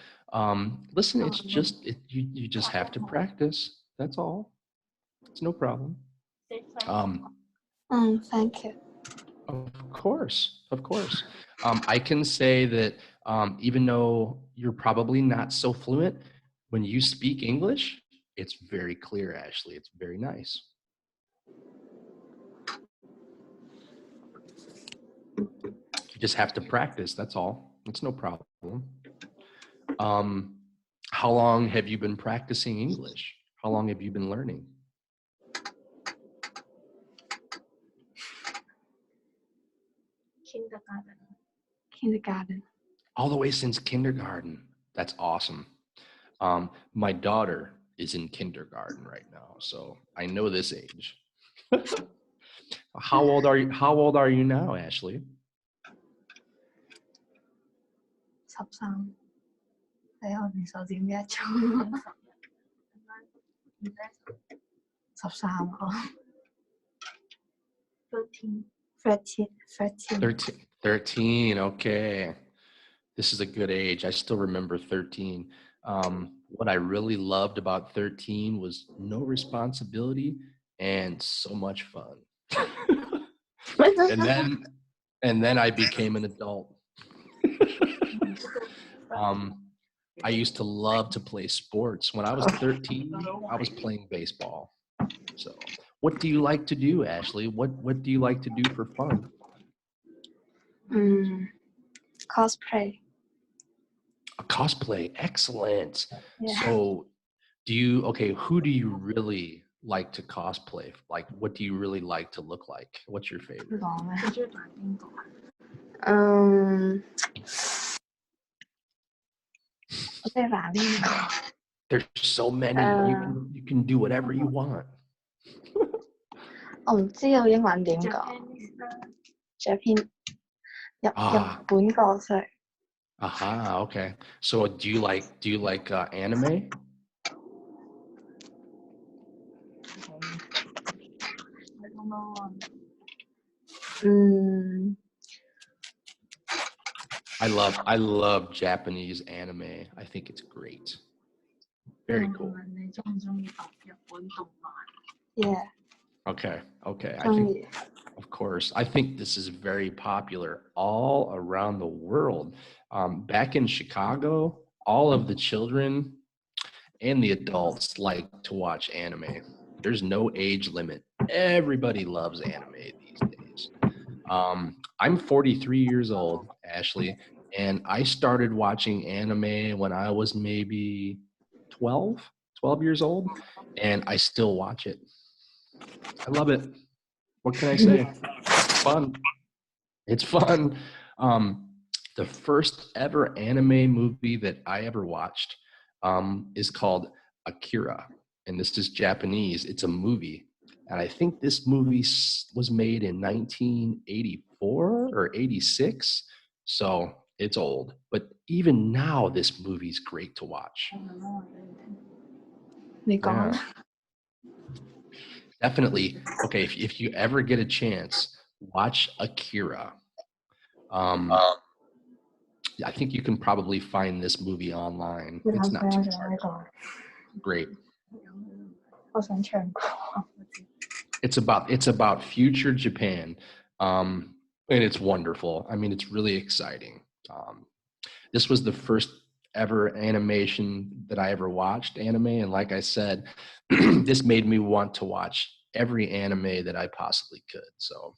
Listen, it's just you just have to practice. That's all. It's no problem. Say thank you. Thank you. Of course, of course. I can say that even though you're probably not so fluent, when you speak English, it's very clear, Ashley. It's very nice. You just have to practice. That's all. It's no problem. How long have you been practicing English? How long have you been learning? Kindergarten. All the way since kindergarten. That's awesome. My daughter is in kindergarten right now, so I know this age. How old are you? How old are you now, Ashley? 13. 睇我哋手指唔記得咗。13啊 13. 13. Okay. This is a good age. I still remember 13. What I really loved about 13 was no responsibility and so much fun. and then I became an adult. I used to love to play sports. When I was 13, I was playing baseball. So, what do you like to do, Ashley? What do you like to do for fun? Cosplay. Cosplay, excellent. Yeah. So, who do you really like to cosplay? Like, what do you really like to look like? What's your favorite? 講咩？你中意扮邊個啊？我中意扮邊個？ There's so many. You can do whatever you want. 我唔知道英文點講。 Japanese 啦。 Japan 日本角色。 Aha, okay. So do you like anime? I don't know. I love Japanese anime. I think it's great. Very cool. 你中唔中意讀日本動漫？ Yeah. Okay. I 中 think 意。 of course. I think this is very popular all around the world. Back in Chicago, all of the children and the adults like to watch anime. There's no age limit. Everybody loves anime these days. I'm 43 years old, Ashley, and I started watching anime when I was maybe 12 years old, and I still watch it. I love it. What can I say? It's fun. It's fun. The first ever anime movie that I ever watched is called Akira, and this is Japanese. It's a movie, and I think this movie was made in 1984 or 86, so it's old. But even now, this movie's great to watch. 你講。 Yeah. Definitely. Okay, if you ever get a chance, watch Akira. I think you can probably find this movie online. It's not too hard. Great. 我想唱歌。 It's about future Japan, and it's wonderful. I mean, it's really exciting. This was the first ever animation that I ever watched anime, and like I said, this made me want to watch every anime that I possibly could. So,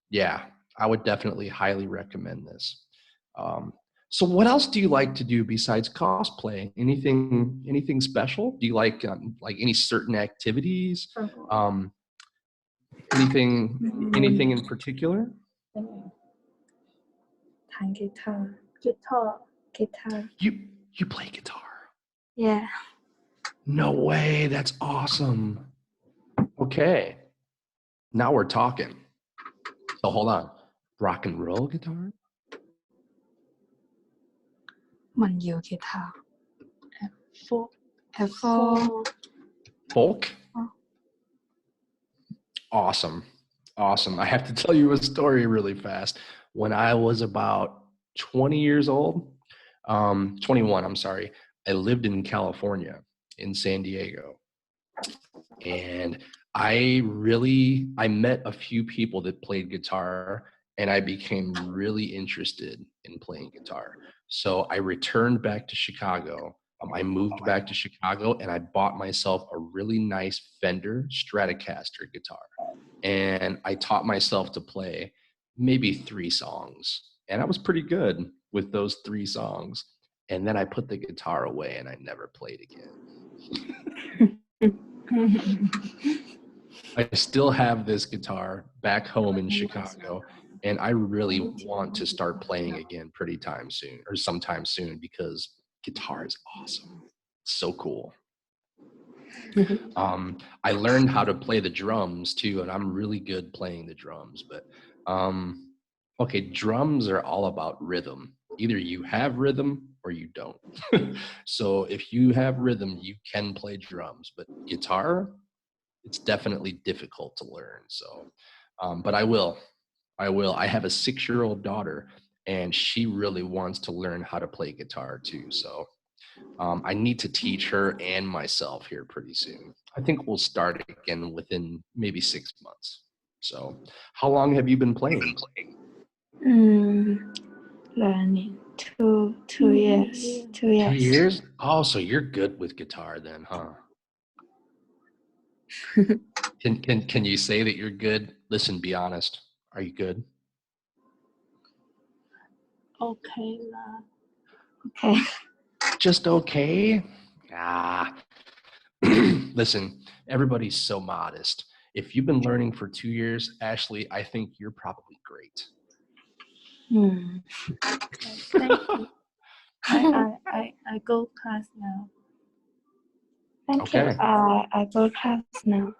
yeah, I would definitely highly recommend this. So what else do you like to do besides cosplay? Anything special? Do you like any certain activities? Anything in particular? 彈吉他。 Guitar. 吉他。 You play guitar? Yeah. No way, that's awesome. Okay, now we're talking. So hold on, rock and roll guitar? 民謠吉他。 Folk. F4。 Folk? Awesome. Awesome. I have to tell you a story really fast. When I was about 20 years old, 21, I'm sorry, I lived in California, in San Diego. And I met a few people that played guitar, and I became really interested in playing guitar. So I returned back to Chicago. I moved back to Chicago and I bought myself a really nice Fender Stratocaster guitar. And I taught myself to play maybe 3 songs. And I was pretty good with those 3 songs. And then I put the guitar away and I never played again. I still have this guitar back home in Chicago, and I really want to start playing again pretty time soon or sometime soon because guitar is awesome. It's so cool. I learned how to play the drums too, and I'm really good playing the drums. But okay, drums are all about rhythm. Either you have rhythm or you don't. So if you have rhythm, you can play drums. But guitar, it's definitely difficult to learn. So, but I will. I have a 6-year-old daughter, and she really wants to learn how to play guitar too. So I need to teach her and myself here pretty soon. I think we'll start again within maybe 6 months. So, how long have you been playing? Learning 2 years. 2 2 years. years? Oh, so you're good with guitar then, huh? Can you say that you're good? Listen, be honest. Are you good? Okay lah. Okay. Just okay? Ah. Listen, everybody's so modest. If you've been learning for 2 years, Ashley, I think you're probably great. Thank you. I go class now. Thank Okay. you. I go class now.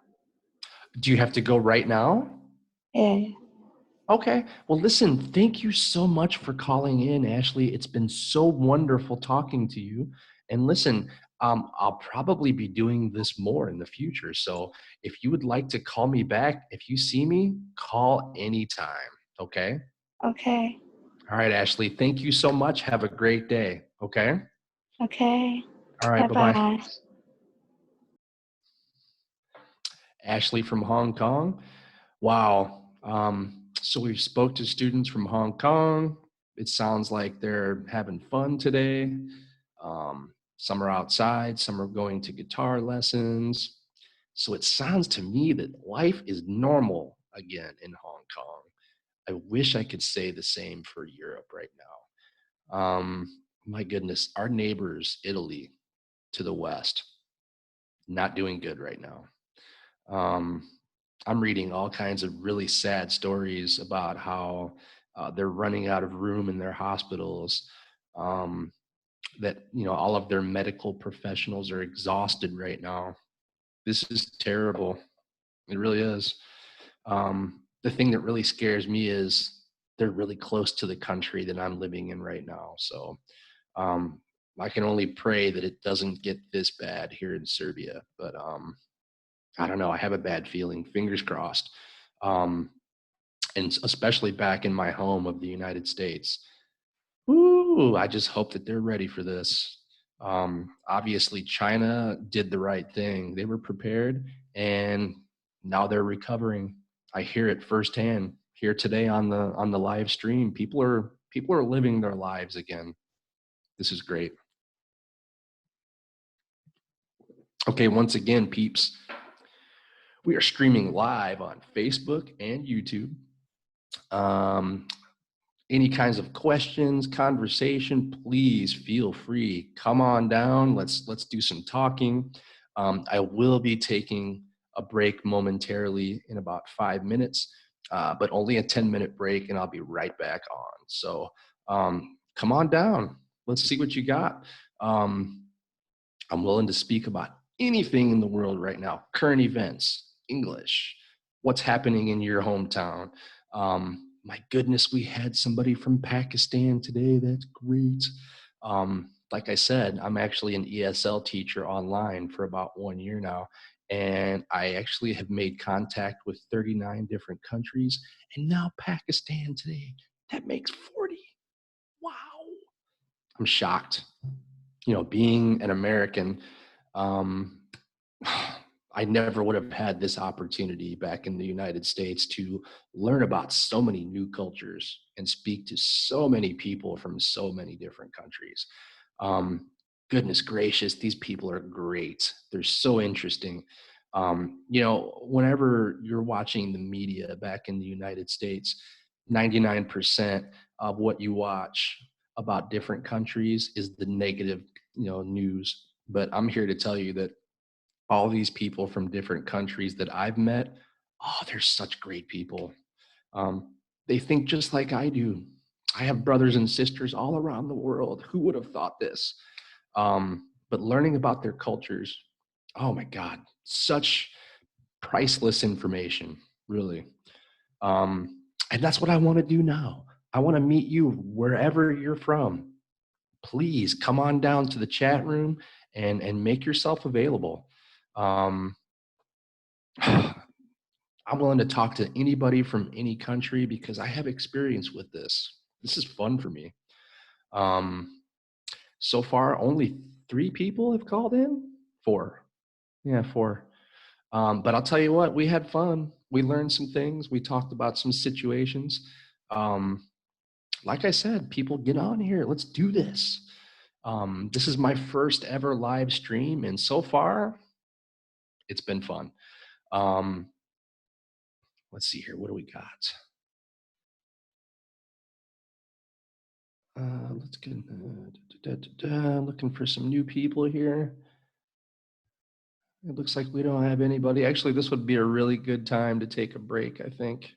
Do you have to go right now? Yeah. Okay. Well, listen, thank you so much for calling in, Ashley. It's been so wonderful talking to you. And listen, I'll probably be doing this more in the future. So if you would like to call me back, if you see me, call anytime. Okay. Okay. All right, Ashley. Thank you so much. Have a great day. Okay. Okay. All right. Bye Bye-bye. bye. Ashley from Hong Kong. Wow. So we spoke to students from Hong Kong. It sounds like they're having fun today. Some are outside, some are going to guitar lessons. So it sounds to me that life is normal again in Hong Kong. I wish I could say the same for Europe right now. My goodness, our neighbors, Italy to the west, not doing good right now. I'm reading all kinds of really sad stories about how they're running out of room in their hospitals. That all of their medical professionals are exhausted right now. This is terrible. It really is. The thing that really scares me is they're really close to the country that I'm living in right now. So I can only pray that it doesn't get this bad here in Serbia. But I don't know. I have a bad feeling. Fingers crossed. And especially back in my home of the United States. Ooh, I just hope that they're ready for this. Obviously, China did the right thing. They were prepared, and now they're recovering. I hear it firsthand here today on the live stream. People are living their lives again. This is great. Okay, once again, peeps, we are streaming live on Facebook and YouTube. Any kinds of questions, conversation, please feel free. Come on down. Let's do some talking. I will be taking a break momentarily in about 5 minutes, but only a 10-minute break, and I'll be right back on. So come on down. Let's see what you got. I'm willing to speak about anything in the world right now. Current events, English, what's happening in your hometown. My goodness, we had somebody from Pakistan today. That's great. Like I said, I'm actually an ESL teacher online for about 1 year now. And I actually have made contact with 39 different countries, and now Pakistan today. That makes 40. Wow. I'm shocked. You know, being an American, um, I never would have had this opportunity back in the United States to learn about so many new cultures and speak to so many people from so many different countries. Um, Goodness gracious, these people are great. They're so interesting. You know, whenever you're watching the media back in the United States, 99% of what you watch about different countries is the negative, you know, news. But I'm here to tell you that all these people from different countries that I've met, oh, they're such great people. They think just like I do. I have brothers and sisters all around the world. Who would have thought this? But learning about their cultures, oh my God, such priceless information, really. And that's what I want to do now. I want to meet you wherever you're from. Please come on down to the chat room and make yourself available. Um, I'm willing to talk to anybody from any country because I have experience with this. This is fun for me. Um, so far, only 3 people have called in. 4. Yeah, 4. But I'll tell you what, we had fun. We learned some things. We talked about some situations. Um, like I said, people get on here. Let's do this. This is my first ever live stream, and so far, it's been fun. Let's see here. What do we got? Let's get looking for some new people here. It looks like we don't have anybody. Actually, this would be a really good time to take a break, I think.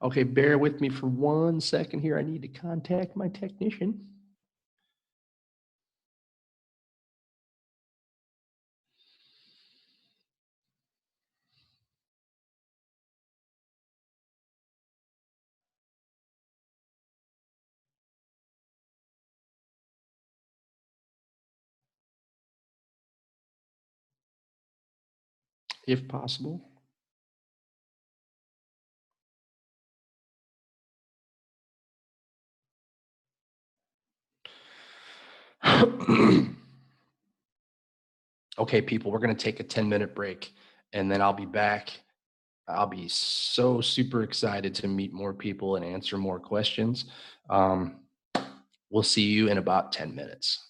Okay, bear with me for 1 second here. I need to contact my technician. If possible. Okay, people, we're going to take a 10-minute break, and then I'll be back. I'll be so super excited to meet more people and answer more questions. We'll see you in about 10 minutes.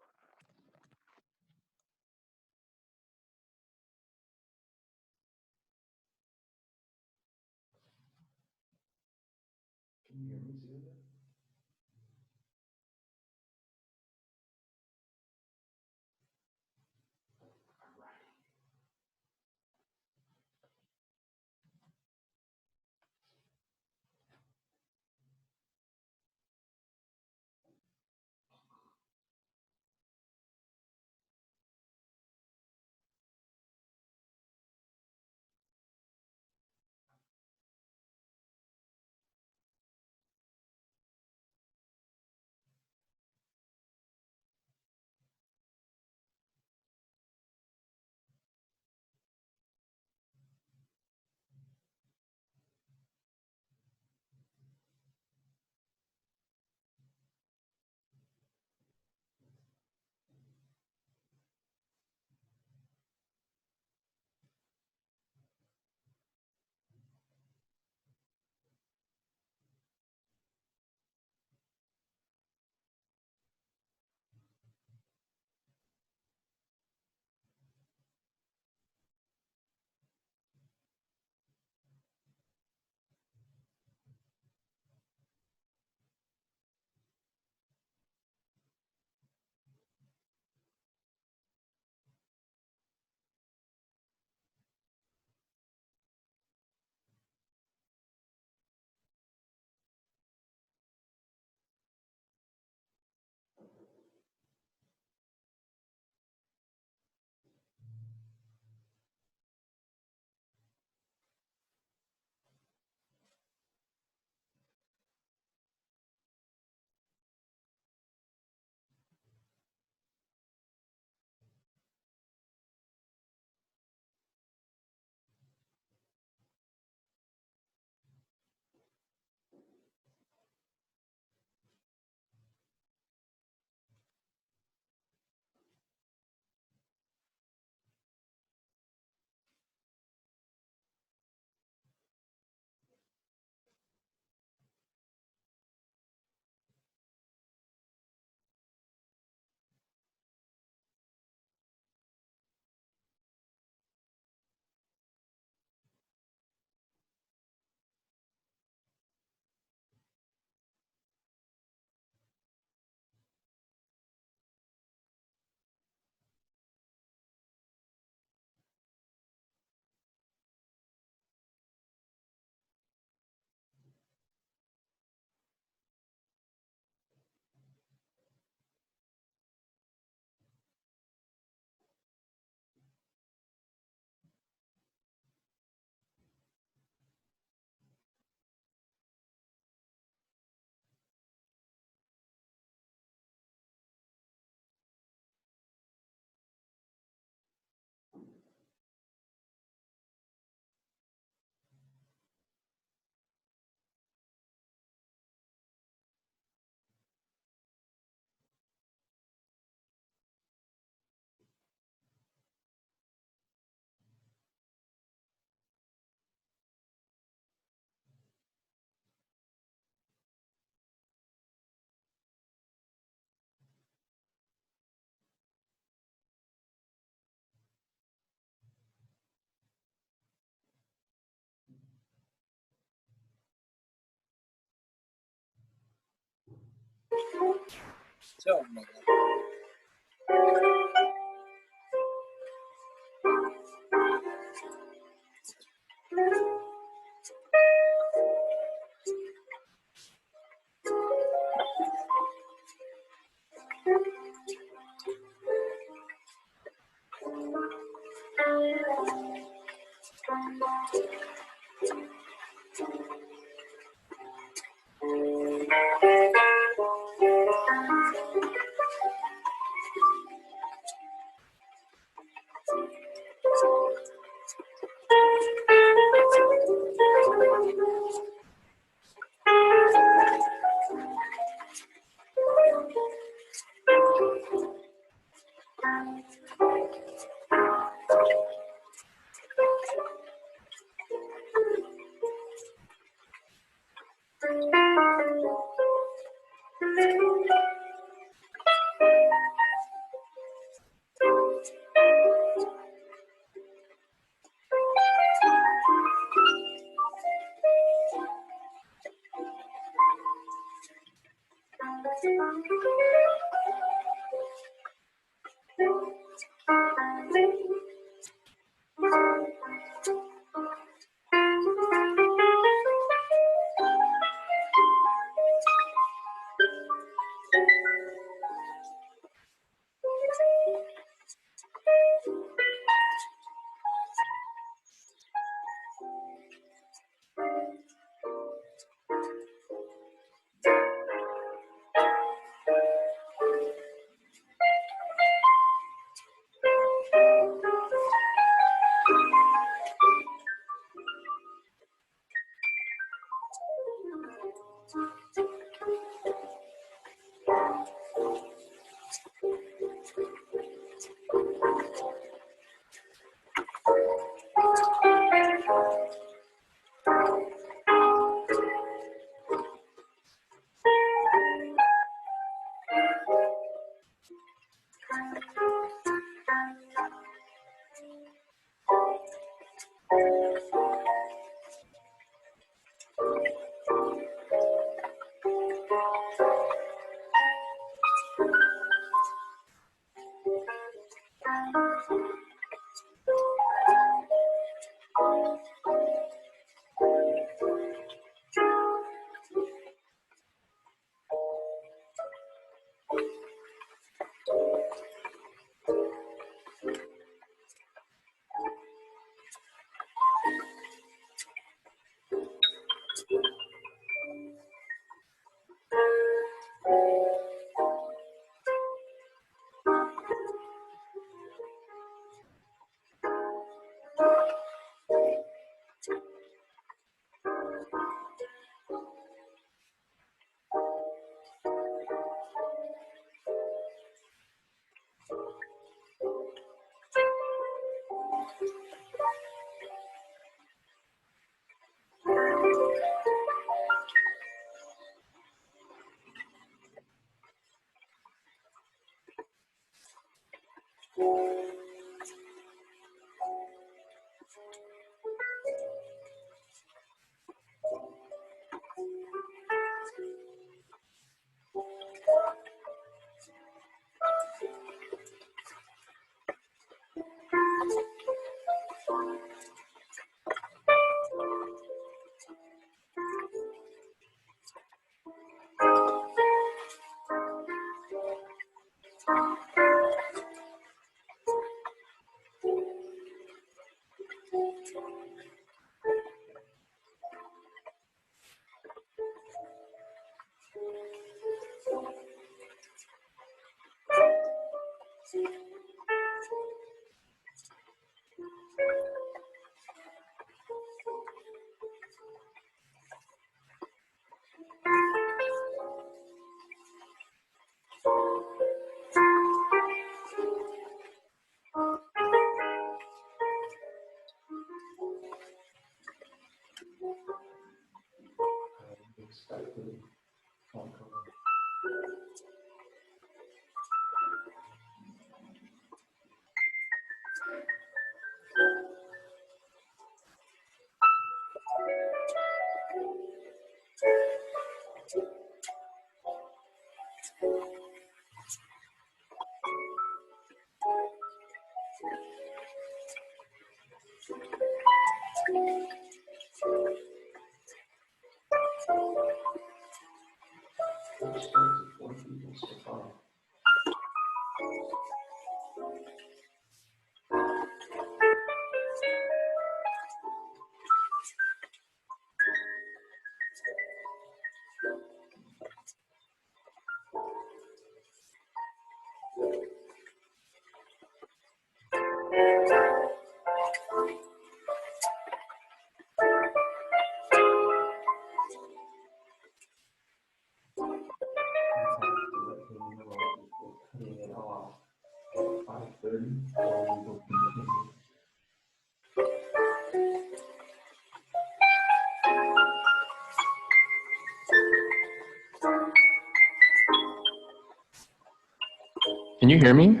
Can you hear me?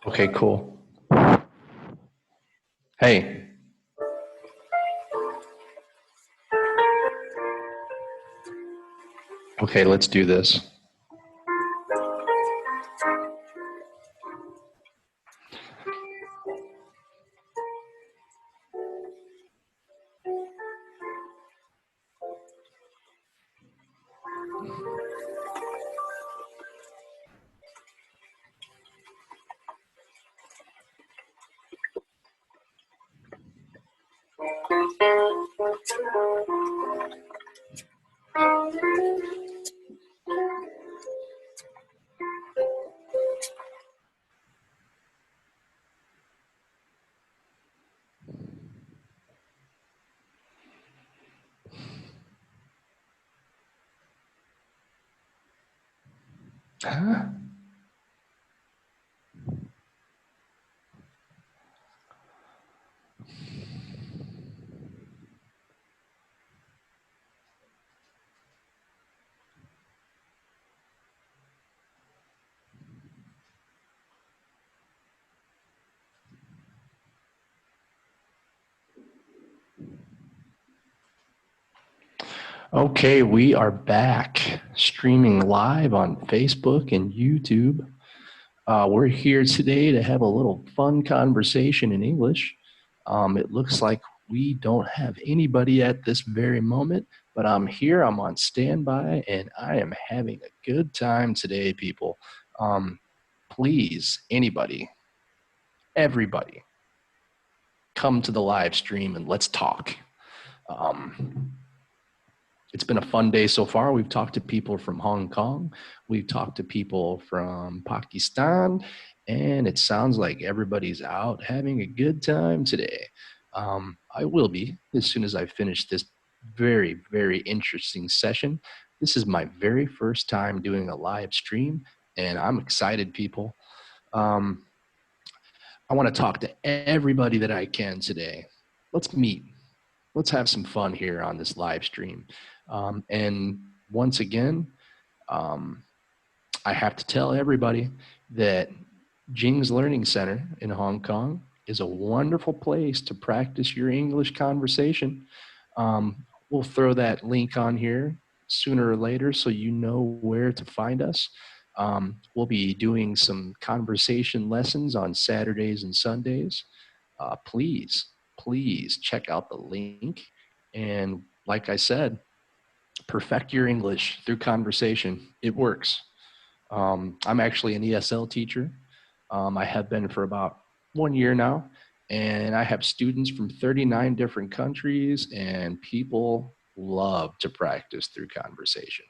Okay, cool. Hey. Okay, let's do this. Huh? Okay, we are back streaming live on Facebook and YouTube. We're here today to have a little fun conversation in English. It looks like we don't have anybody at this very moment, but I'm here, I'm on standby, and I am having a good time today, people. Please, anybody, everybody, come to the live stream and let's talk. It's been a fun day so far. We've talked to people from Hong Kong. We've talked to people from Pakistan. And it sounds like everybody's out having a good time today. I will be as soon as I finish this very, very interesting session. This is my very first time doing a live stream, and I'm excited, people. I want to talk to everybody that I can today. Let's meet. Let's have some fun here on this live stream. And once again, I have to tell everybody that Jing's Learning Center in Hong Kong is a wonderful place to practice your English conversation. We'll throw that link on here sooner or later so you know where to find us. We'll be doing some conversation lessons on Saturdays and Sundays. Please check out the link. And like I said, perfect your English through conversation. It works. I'm actually an ESL teacher. I have been for about 1 year now, and I have students from 39 different countries, and people love to practice through conversation.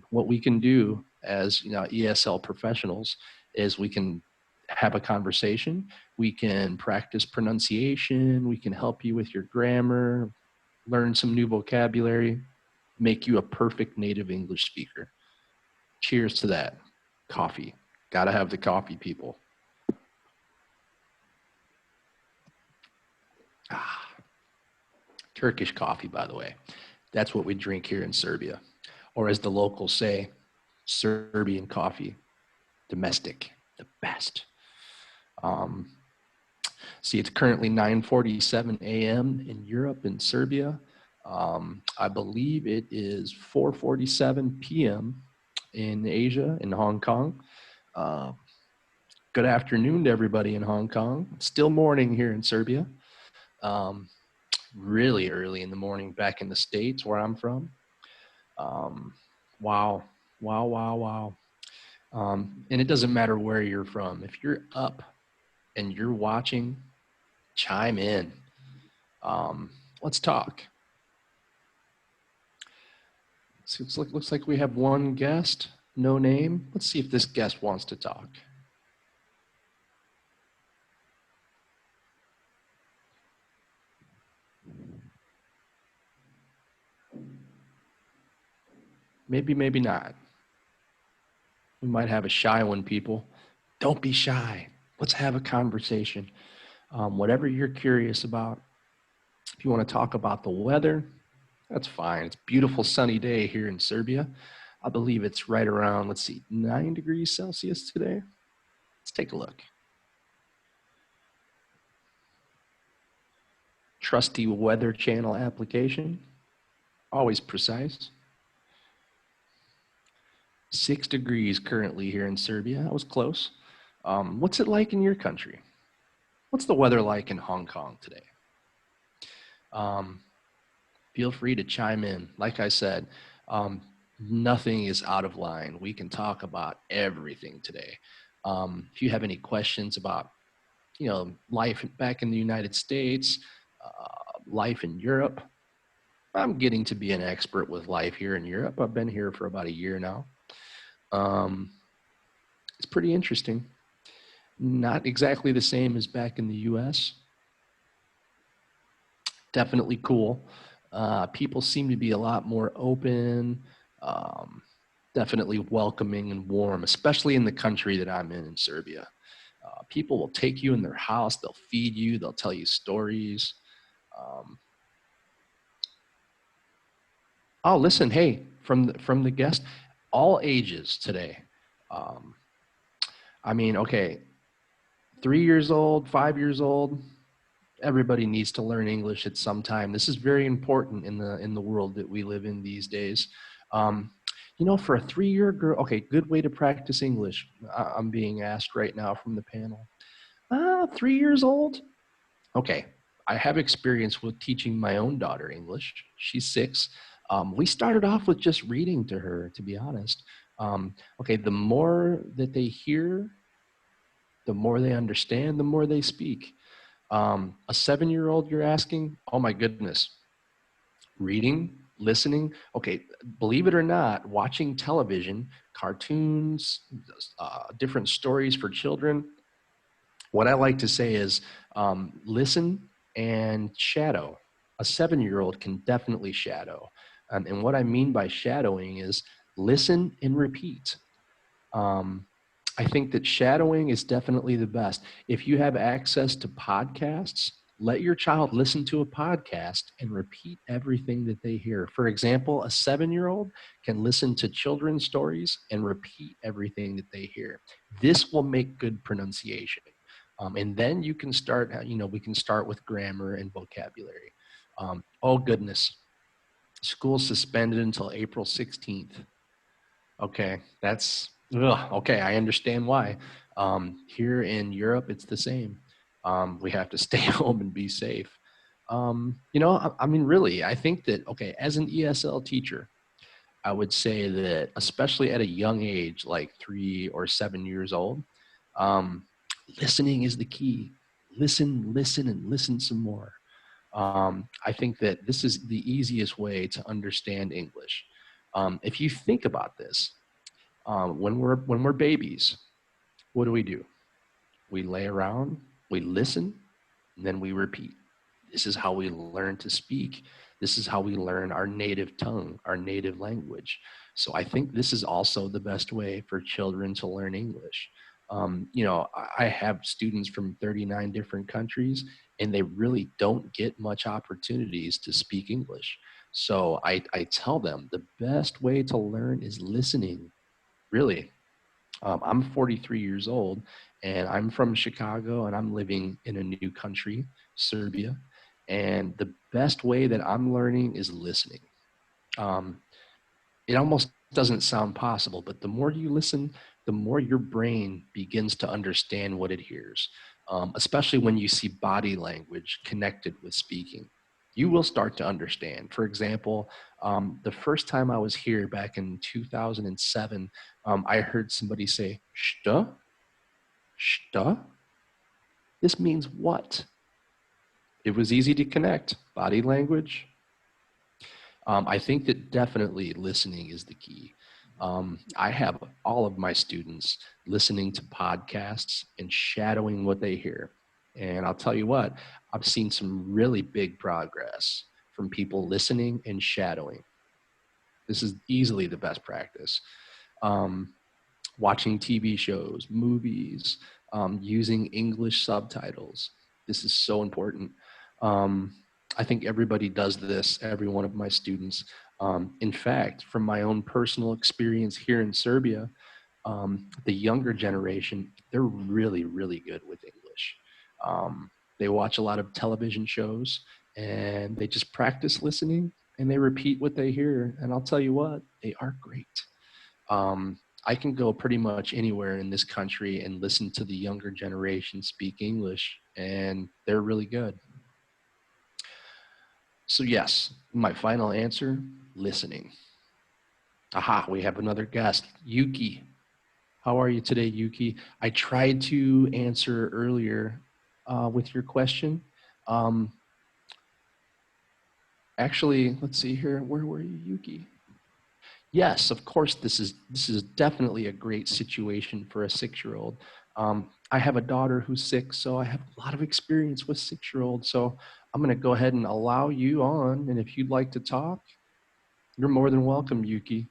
What we can do as ESL professionals is we can have a conversation, we can practice pronunciation, we can help you with your grammar, learn some new vocabulary, make you a perfect native English speaker. Cheers to that. Coffee. Gotta have the coffee, people. Turkish coffee, by the way. That's what we drink here in Serbia. Or as the locals say, Serbian coffee. Domestic. The best. See, it's currently 9:47 a.m. in Europe and Serbia. I believe it is 4:47 p.m. in Asia, in Hong Kong. Good afternoon to everybody in Hong Kong. It's still morning here in Serbia. Really early in the morning back in the States where I'm from. Wow. And it doesn't matter where you're from. If you're up and you're watching, chime in. Let's talk. So looks like we have one guest, no name. Let's see if this guest wants to talk. Maybe, maybe not. We might have a shy one, people. Don't be shy. Let's have a conversation. Whatever you're curious about. If you want to talk about the weather, that's fine. It's a beautiful sunny day here in Serbia. I believe it's right around, let's see, 9 degrees Celsius today. Let's take a look. Trusty Weather Channel application. Always precise. 6 degrees currently here in Serbia. That was close. What's it like in your country? What's the weather like in Hong Kong today? Feel free to chime in. Like I said, nothing is out of line. We can talk about everything today. If you have any questions about, life back in the United States, life in Europe, I'm getting to be an expert with life here in Europe. I've been here for about a year now. It's pretty interesting. Not exactly the same as back in the US. Definitely cool. People seem to be a lot more open, definitely welcoming and warm, especially in the country that I'm in Serbia. People will take you in their house, they'll feed you, they'll tell you stories. Oh, listen, hey, from the guest, all ages today. I mean, okay, 3 years old, 5 years old, everybody needs to learn English at some time. This is very important in the world that we live in these days. You know, for a 3-year girl, okay, good way to practice English. I'm being asked right now from the panel. 3 years old? Okay, I have experience with teaching my own daughter English. She's 6. We started off with just reading to her, to be honest. Okay, the more that they hear, the more they understand, the more they speak. A 7-year-old you're asking, oh my goodness, reading, listening. Okay, believe it or not, watching television, cartoons, different stories for children. What I like to say is listen and shadow. A 7-year-old can definitely shadow. And what I mean by shadowing is listen and repeat. I think that shadowing is definitely the best. If you have access to podcasts, let your child listen to a podcast and repeat everything that they hear. For example, a 7-year-old can listen to children's stories and repeat everything that they hear. This will make good pronunciation. And then you can start, we can start with grammar and vocabulary. Oh goodness, school suspended until April 16th. Okay, okay. I understand why. Here in Europe, it's the same. We have to stay home and be safe. I mean, really, I think that, okay, as an ESL teacher, I would say that, especially at a young age, like 3 or 7 years old, um, listening is the key. Listen, listen, and listen some more. I think that this is the easiest way to understand English. If you think about this, when we're babies, what do? We lay around, we listen, and then we repeat. This is how we learn to speak. This is how we learn our native tongue, our native language. So I think this is also the best way for children to learn English. I have students from 39 different countries, and they really don't get much opportunities to speak English. So I tell them the best way to learn is listening, really. I'm 43 years old, and I'm from Chicago, and I'm living in a new country, Serbia. And the best way that I'm learning is listening. Um, it almost doesn't sound possible, but the more you listen, the more your brain begins to understand what it hears, especially when you see body language connected with speaking. You will start to understand. For example, the first time I was here back in 2007, I heard somebody say, "Shta? Shta? This means what?" It was easy to connect. Body language. I think that definitely listening is the key. I have all of my students listening to podcasts and shadowing what they hear. And I'll tell you what, I've seen some really big progress from people listening and shadowing. This is easily the best practice. Watching TV shows, movies, using English subtitles. This is so important. I think everybody does this, every one of my students. In fact, from my own personal experience here in Serbia, the younger generation, they're really, really good with English. They watch a lot of television shows and they just practice listening and they repeat what they hear. And I'll tell you what, they are great. I can go pretty much anywhere in this country and listen to the younger generation speak English, and they're really good. So yes, my final answer, listening. Aha, we have another guest, Yuki. How are you today, Yuki? I tried to answer earlier with your question. Actually, let's see here. Where were you, Yuki? Yes, of course, this is definitely a great situation for a 6-year-old. I have a daughter who's 6, so I have a lot of experience with 6-year-olds. So I'm going to go ahead and allow you on. And if you'd like to talk, you're more than welcome, Yuki.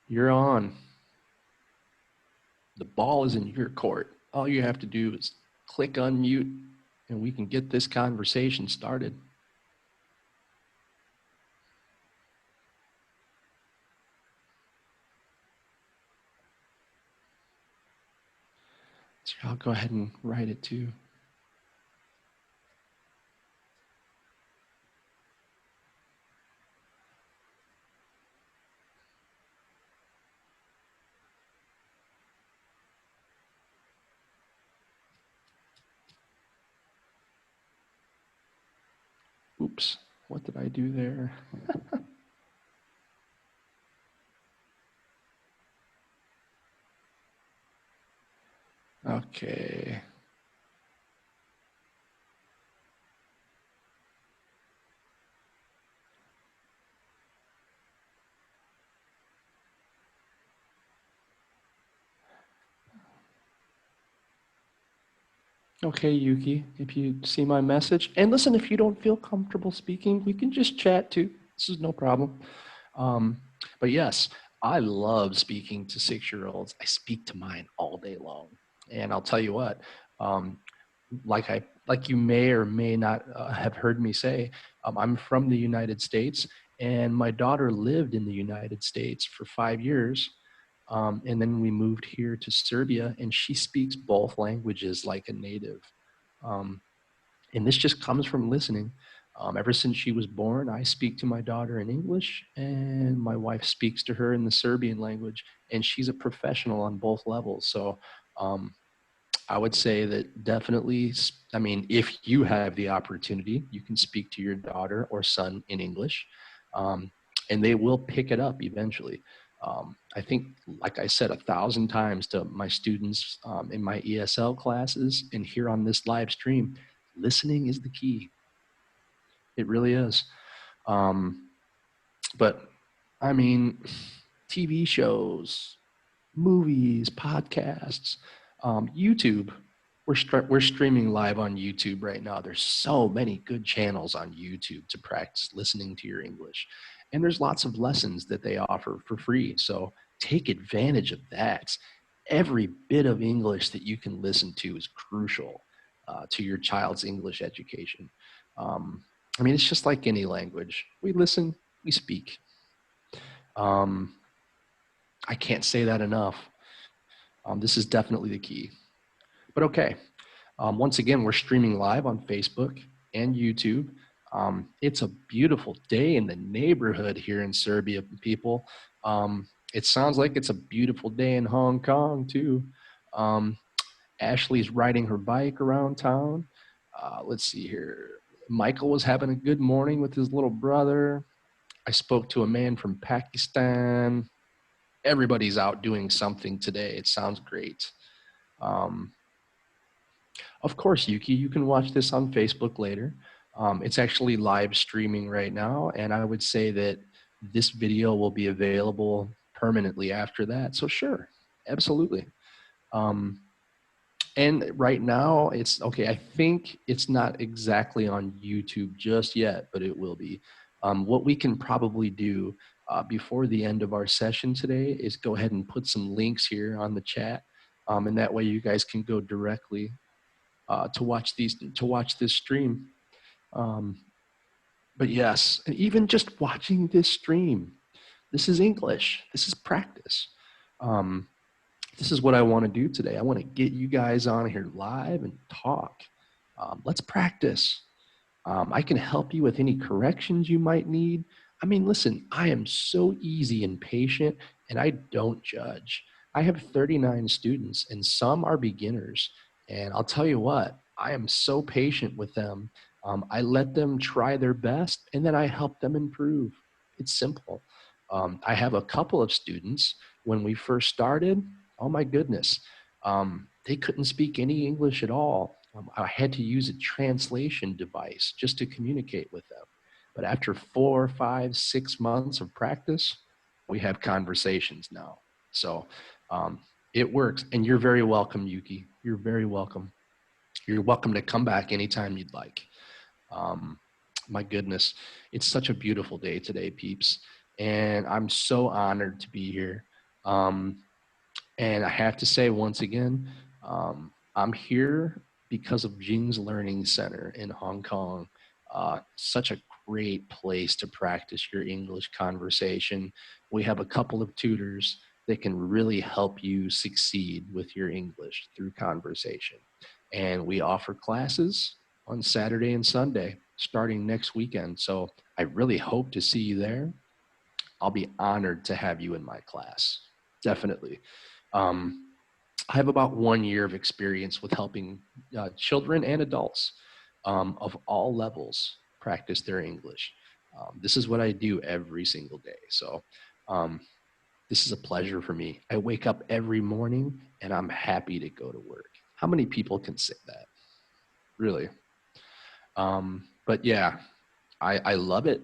You're on. The ball is in your court. All you have to do is click unmute, and we can get this conversation started. I'll go ahead and write it too. Oops, what did I do there? Okay. Okay, Yuki, if you see my message, and listen, if you don't feel comfortable speaking, we can just chat too. This is no problem. Um, but yes, I love speaking to 6-year-olds. I speak to mine all day long. And I'll tell you what, um, like you may or may not have heard me say, I'm from the United States, and my daughter lived in the United States for 5 years. And then we moved here to Serbia, and she speaks both languages like a native. Um, and this just comes from listening. Ever since she was born, I speak to my daughter in English, and my wife speaks to her in the Serbian language, and she's a professional on both levels. So um, I would say that definitely, I mean, if you have the opportunity, you can speak to your daughter or son in English, um, and they will pick it up eventually. I think, like I said 1,000 times to my students in my ESL classes and here on this live stream, listening is the key. It really is. Um, but I mean, TV shows, movies, podcasts, YouTube. We're streaming live on YouTube right now. There's so many good channels on YouTube to practice listening to your English. And there's lots of lessons that they offer for free. So take advantage of that. Every bit of English that you can listen to is crucial to your child's English education. Um, I mean, it's just like any language. We listen, we speak. I can't say that enough. This is definitely the key. But okay, once again, we're streaming live on Facebook and YouTube. It's a beautiful day in the neighborhood here in Serbia, people. It sounds like it's a beautiful day in Hong Kong, too. Ashley's riding her bike around town. Let's see here. Michael was having a good morning with his little brother. I spoke to a man from Pakistan. Everybody's out doing something today. It sounds great. Of course, Yuki, you can watch this on Facebook later. It's actually live streaming right now, and I would say that this video will be available permanently after that. So sure, absolutely. And right now, it's okay. I think it's not exactly on YouTube just yet, but it will be. What we can probably do before the end of our session today is go ahead and put some links here on the chat, and that way you guys can go directly to watch this stream. But yes, and even just watching this stream, this is English. This is practice. This is what I want to do today. I want to get you guys on here live and talk. Let's practice. I can help you with any corrections you might need. I mean, listen, I am so easy and patient, and I don't judge. I have 39 students, and some are beginners. And I'll tell you what, I am so patient with them. I let them try their best, and then I help them improve. It's simple. I have a couple of students, when we first started, oh my goodness, they couldn't speak any English at all. I had to use a translation device just to communicate with them. But after 4, 5, 6 months of practice, we have conversations now. So it works. And you're very welcome, Yuki. You're very welcome. You're welcome to come back anytime you'd like. My goodness, it's such a beautiful day today, peeps. And I'm so honored to be here. And I have to say once again, I'm here because of Jing's Learning Center in Hong Kong. Such a great place to practice your English conversation. We have a couple of tutors, that can really help you succeed with your English through conversation. And we offer classes on Saturday and Sunday starting next weekend. So I really hope to see you there. I'll be honored to have you in my class. Definitely. I have about 1 year of experience with helping children and adults of all levels practice their English. This is what I do every single day. So this is a pleasure for me. I wake up every morning and I'm happy to go to work. How many people can say that? Really? But yeah, I love it.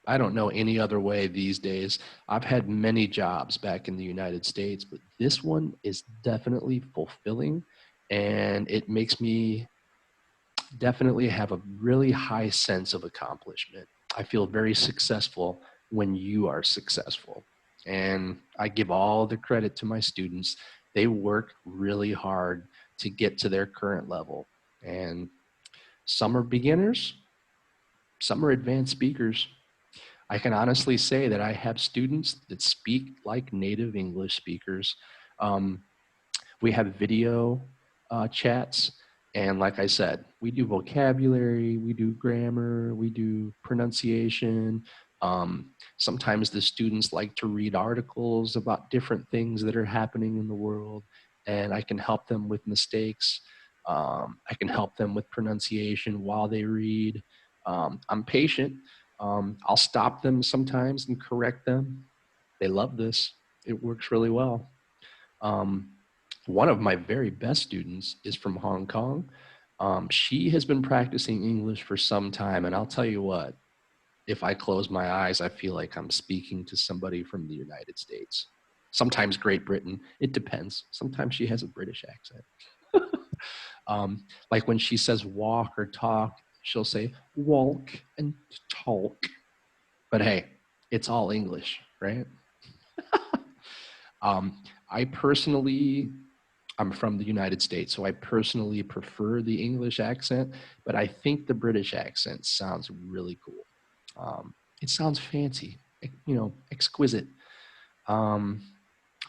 I don't know any other way these days. I've had many jobs back in the United States, but this one is definitely fulfilling, and it makes me definitely have a really high sense of accomplishment. I feel very successful when you are successful. And I give all the credit to my students. They work really hard to get to their current level. And some are beginners, some are advanced speakers. I can honestly say that I have students that speak like native English speakers. Um, we have video chats. And like I said, we do vocabulary, we do grammar, we do pronunciation. Sometimes the students like to read articles about different things that are happening in the world, and I can help them with mistakes. I can help them with pronunciation while they read. I'm patient. I'll stop them sometimes and correct them. They love this. It works really well. Um, one of my very best students is from Hong Kong. She has been practicing English for some time, and I'll tell you what, if I close my eyes, I feel like I'm speaking to somebody from the United States. Sometimes Great Britain. It depends. Sometimes she has a British accent. Like when she says walk or talk, she'll say walk and talk. But hey, it's all English, right? I personally, I'm from the United States, so I personally prefer the English accent, but I think the British accent sounds really cool. It sounds fancy, you know, exquisite, a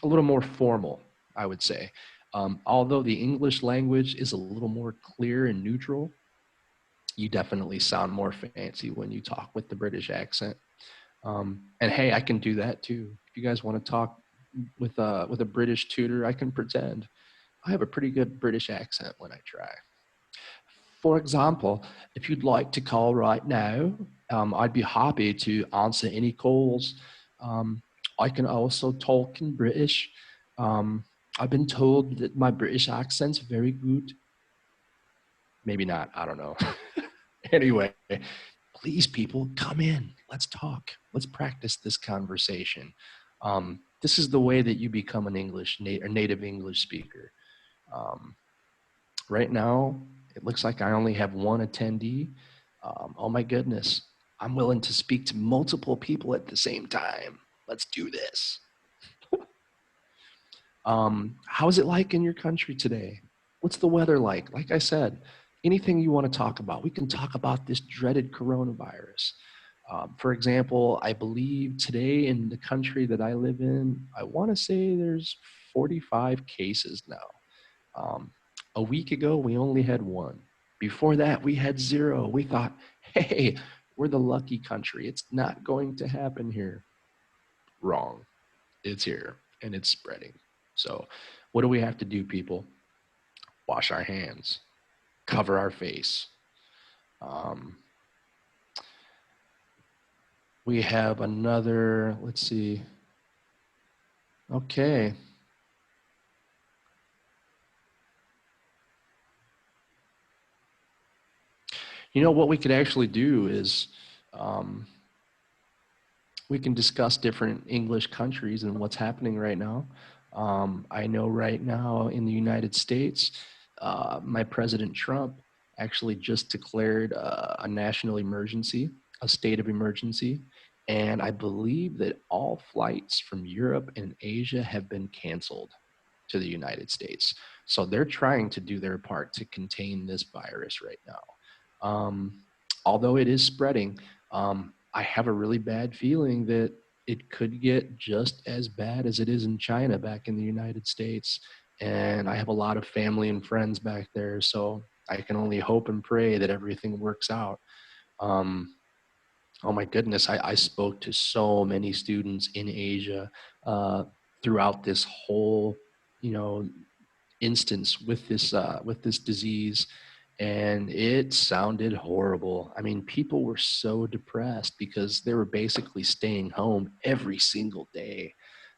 little more formal, I would say. Although the English language is a little more clear and neutral, you definitely sound more fancy when you talk with the British accent. And hey, I can do that too. If you guys want to talk with a British tutor, I can pretend. I have a pretty good British accent when I try. For example, if you'd like to call right now, I'd be happy to answer any calls. I can also talk in British. I've been told that my British accent's very good. Maybe not, I don't know. Anyway, please, people, come in. Let's talk. Let's practice this conversation. This is the way that you become an native English speaker. Right now, it looks like I only have one attendee. Oh my goodness. I'm willing to speak to multiple people at the same time. Let's do this. How is it like in your country today? What's the weather like? Like I said, anything you want to talk about, we can talk about this dreaded coronavirus. For example, I believe today in the country that I live in, I want to say there's 45 cases now. A week ago, we only had one. Before that, we had 0. We thought, hey, we're the lucky country. It's not going to happen here. Wrong. It's here and it's spreading. So what do we have to do, people? Wash our hands, cover our face. We have another, let's see. Okay. You know, what we could actually do is we can discuss different English countries and what's happening right now. I know right now in the United States, my President Trump actually just declared a national emergency, a state of emergency. And I believe that all flights from Europe and Asia have been canceled to the United States. So they're trying to do their part to contain this virus right now. Although it is spreading, I have a really bad feeling that it could get just as bad as it is in China back in the United States. And I have a lot of family and friends back there, so I can only hope and pray that everything works out. Um, oh my goodness, I spoke to so many students in Asia uh, throughout this whole, you know, instance with this disease, and it sounded horrible. I mean, people were so depressed because they were basically staying home every single day.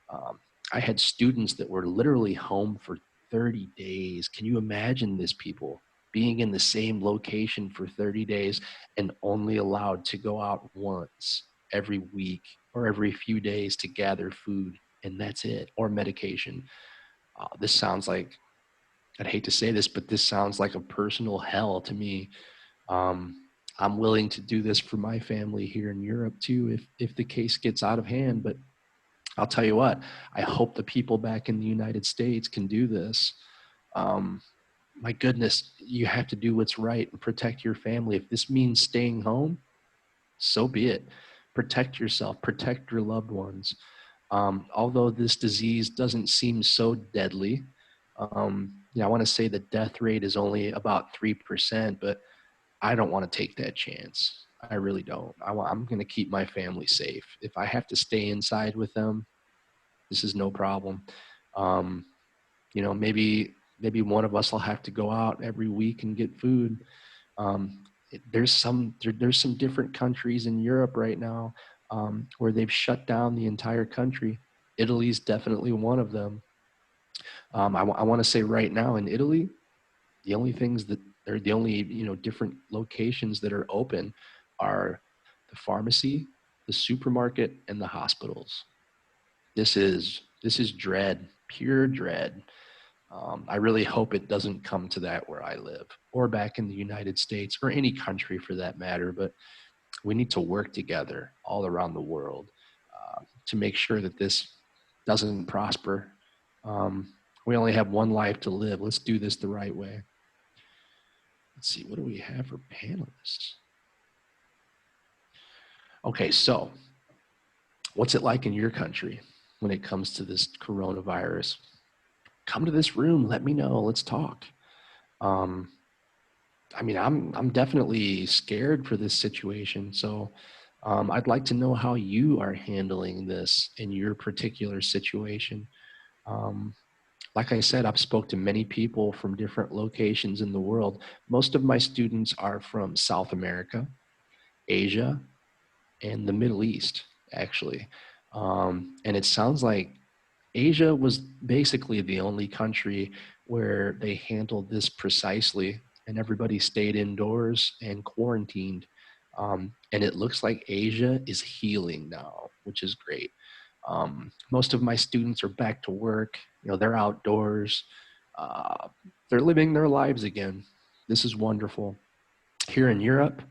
um, I had students that were literally home for 30 days. Can you imagine this, people being in the same location for 30 days and only allowed to go out once every week or every few days to gather food, and that's it, or medication? This sounds like, I'd hate to say this, but this sounds like a personal hell to me. Um, I'm willing to do this for my family here in Europe too, if the case gets out of hand. But I'll tell you what, I hope the people back in the United States can do this. Um, my goodness, you have to do what's right and protect your family. If this means staying home, so be it. Protect yourself, protect your loved ones. Although this disease doesn't seem so deadly, I want to say the death rate is only about 3%, but I don't want to take that chance. I really don't. I'm going to keep my family safe. If I have to stay inside with them, this is no problem. Um, maybe one of us will have to go out every week and get food. There's some different countries in Europe right now where they've shut down the entire country. Italy's definitely one of them. I want to say right now in Italy, the only things that are the only different locations that are open are the pharmacy, the supermarket, and the hospitals. This is dread, pure dread. I really hope it doesn't come to that where I live or back in the United States or any country for that matter. But we need to work together all around the world to make sure that this doesn't prosper. Um, we only have one life to live. Let's do this the right way. Let's see, what do we have for panelists? Okay, so what's it like in your country when it comes to this coronavirus? Come to this room, let me know, let's talk. Um, I mean, I'm definitely scared for this situation. So I'd like to know how you are handling this in your particular situation. Um, like I said, I've spoke to many people from different locations in the world. Most of my students are from South America, Asia, and the Middle East, actually. And it sounds like Asia was basically the only country where they handled this precisely, and everybody stayed indoors and quarantined. And it looks like Asia is healing now, which is great. Most of my students are back to work. They're outdoors. Uh, they're living their lives again. This is wonderful. Here in Europe,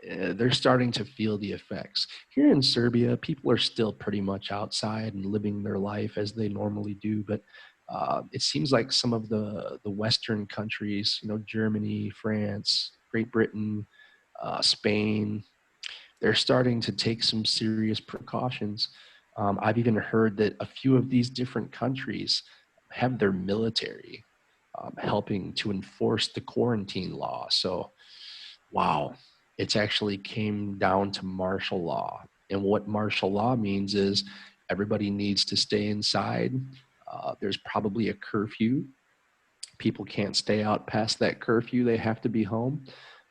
they're starting to feel the effects. Here in Serbia, people are still pretty much outside and living their life as they normally do. But it seems like some of the Western countries, Germany, France, Great Britain, Spain, they're starting to take some serious precautions. I've even heard that a few of these different countries have their military helping to enforce the quarantine law. So wow, it's actually came down to martial law. And what martial law means is everybody needs to stay inside. There's probably a curfew. People can't stay out past that curfew. They have to be home.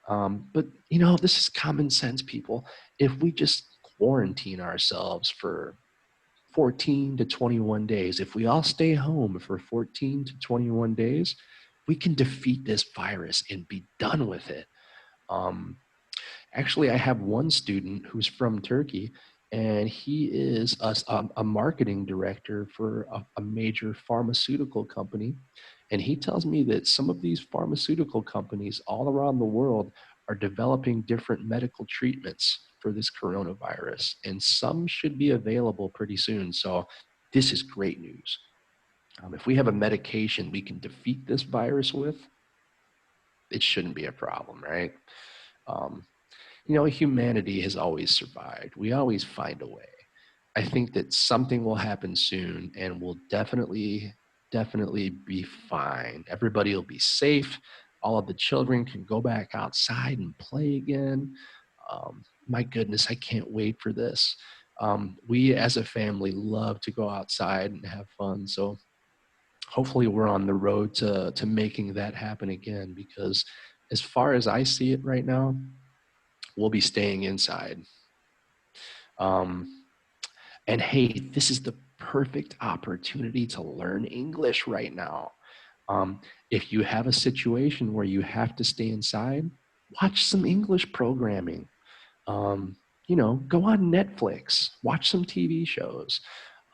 But, this is common sense, people. If we just quarantine ourselves for 14 to 21 days, if we all stay home for 14 to 21 days, we can defeat this virus and be done with it. Um, Actually, I have one student who's from Turkey, and he is a marketing director for a major pharmaceutical company. And he tells me that some of these pharmaceutical companies all around the world are developing different medical treatments for this coronavirus, and some should be available pretty soon. So this is great news. If we have a medication we can defeat this virus with, it shouldn't be a problem, right? Um, Humanity has always survived. We always find a way. I think that something will happen soon and we'll definitely be fine. Everybody will be safe. All of the children can go back outside and play again. My goodness, I can't wait for this. We as a family love to go outside and have fun. So hopefully we're on the road to making that happen again, because as far as I see it right now, we'll be staying inside. Um, and hey, this is the perfect opportunity to learn English right now. If you have a situation where you have to stay inside, watch some English programming. Um, go on Netflix, watch some TV shows,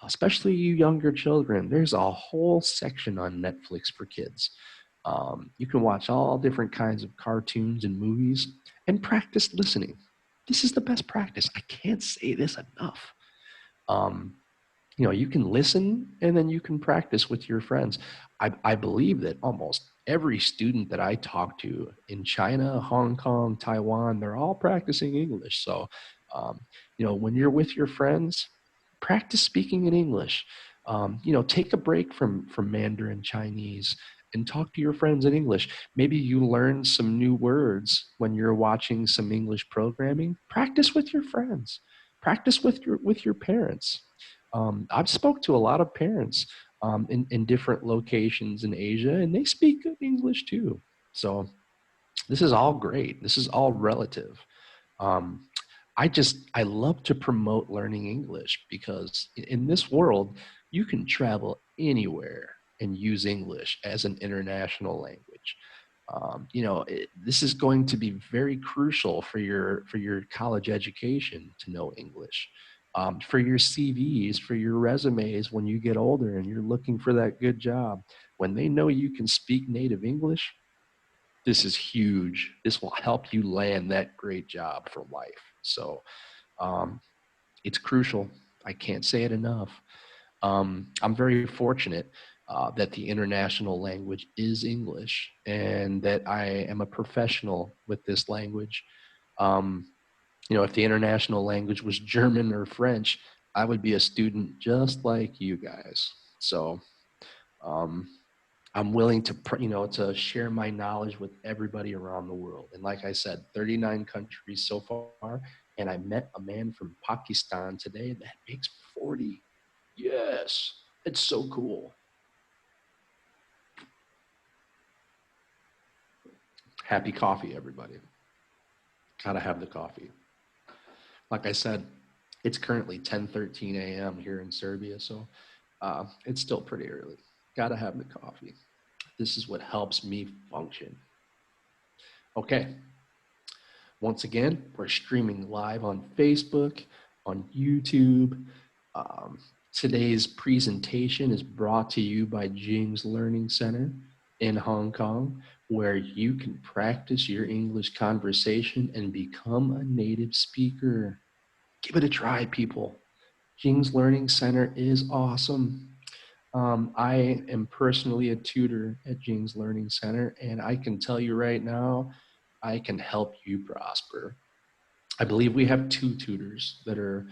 especially you younger children. There's a whole section on Netflix for kids. You can watch all different kinds of cartoons and movies and practice listening. This is the best practice. I can't say this enough. Um, you can listen and then you can practice with your friends. I believe that almost every student that I talk to in China, Hong Kong, Taiwan, they're all practicing English. So, when you're with your friends, practice speaking in English. Take a break from Mandarin Chinese and talk to your friends in English. Maybe you learn some new words when you're watching some English programming. Practice with your friends. Practice with your parents. I've spoke to a lot of parents in different locations in Asia, and they speak good English too. So this is all great. This is all relative. Um, I love to promote learning English because in this world, you can travel anywhere and use English as an international language. This is going to be very crucial for your college education to know English. For your CVs, for your resumes when you get older and you're looking for that good job, when they know you can speak native English, this is huge. This will help you land that great job for life. So it's crucial. I can't say it enough. I'm very fortunate that the international language is English and that I am a professional with this language. If the international language was German or French, I would be a student just like you guys. So um, I'm willing to, to share my knowledge with everybody around the world. And like I said, 39 countries so far. And I met a man from Pakistan today that makes 40. Yes, it's so cool. Happy coffee, everybody. Gotta have the coffee. Like I said, it's currently 10:13 a.m. here in Serbia, so it's still pretty early. Gotta have the coffee. This is what helps me function. Okay. Once again, we're streaming live on Facebook, on YouTube. Um, Today's presentation is brought to you by Jing's Learning Center in Hong Kong, where you can practice your English conversation and become a native speaker. Give it a try, people. Jing's Learning Center is awesome. I am personally a tutor at Jing's Learning Center, and I can tell you right now, I can help you prosper. I believe we have 2 tutors that are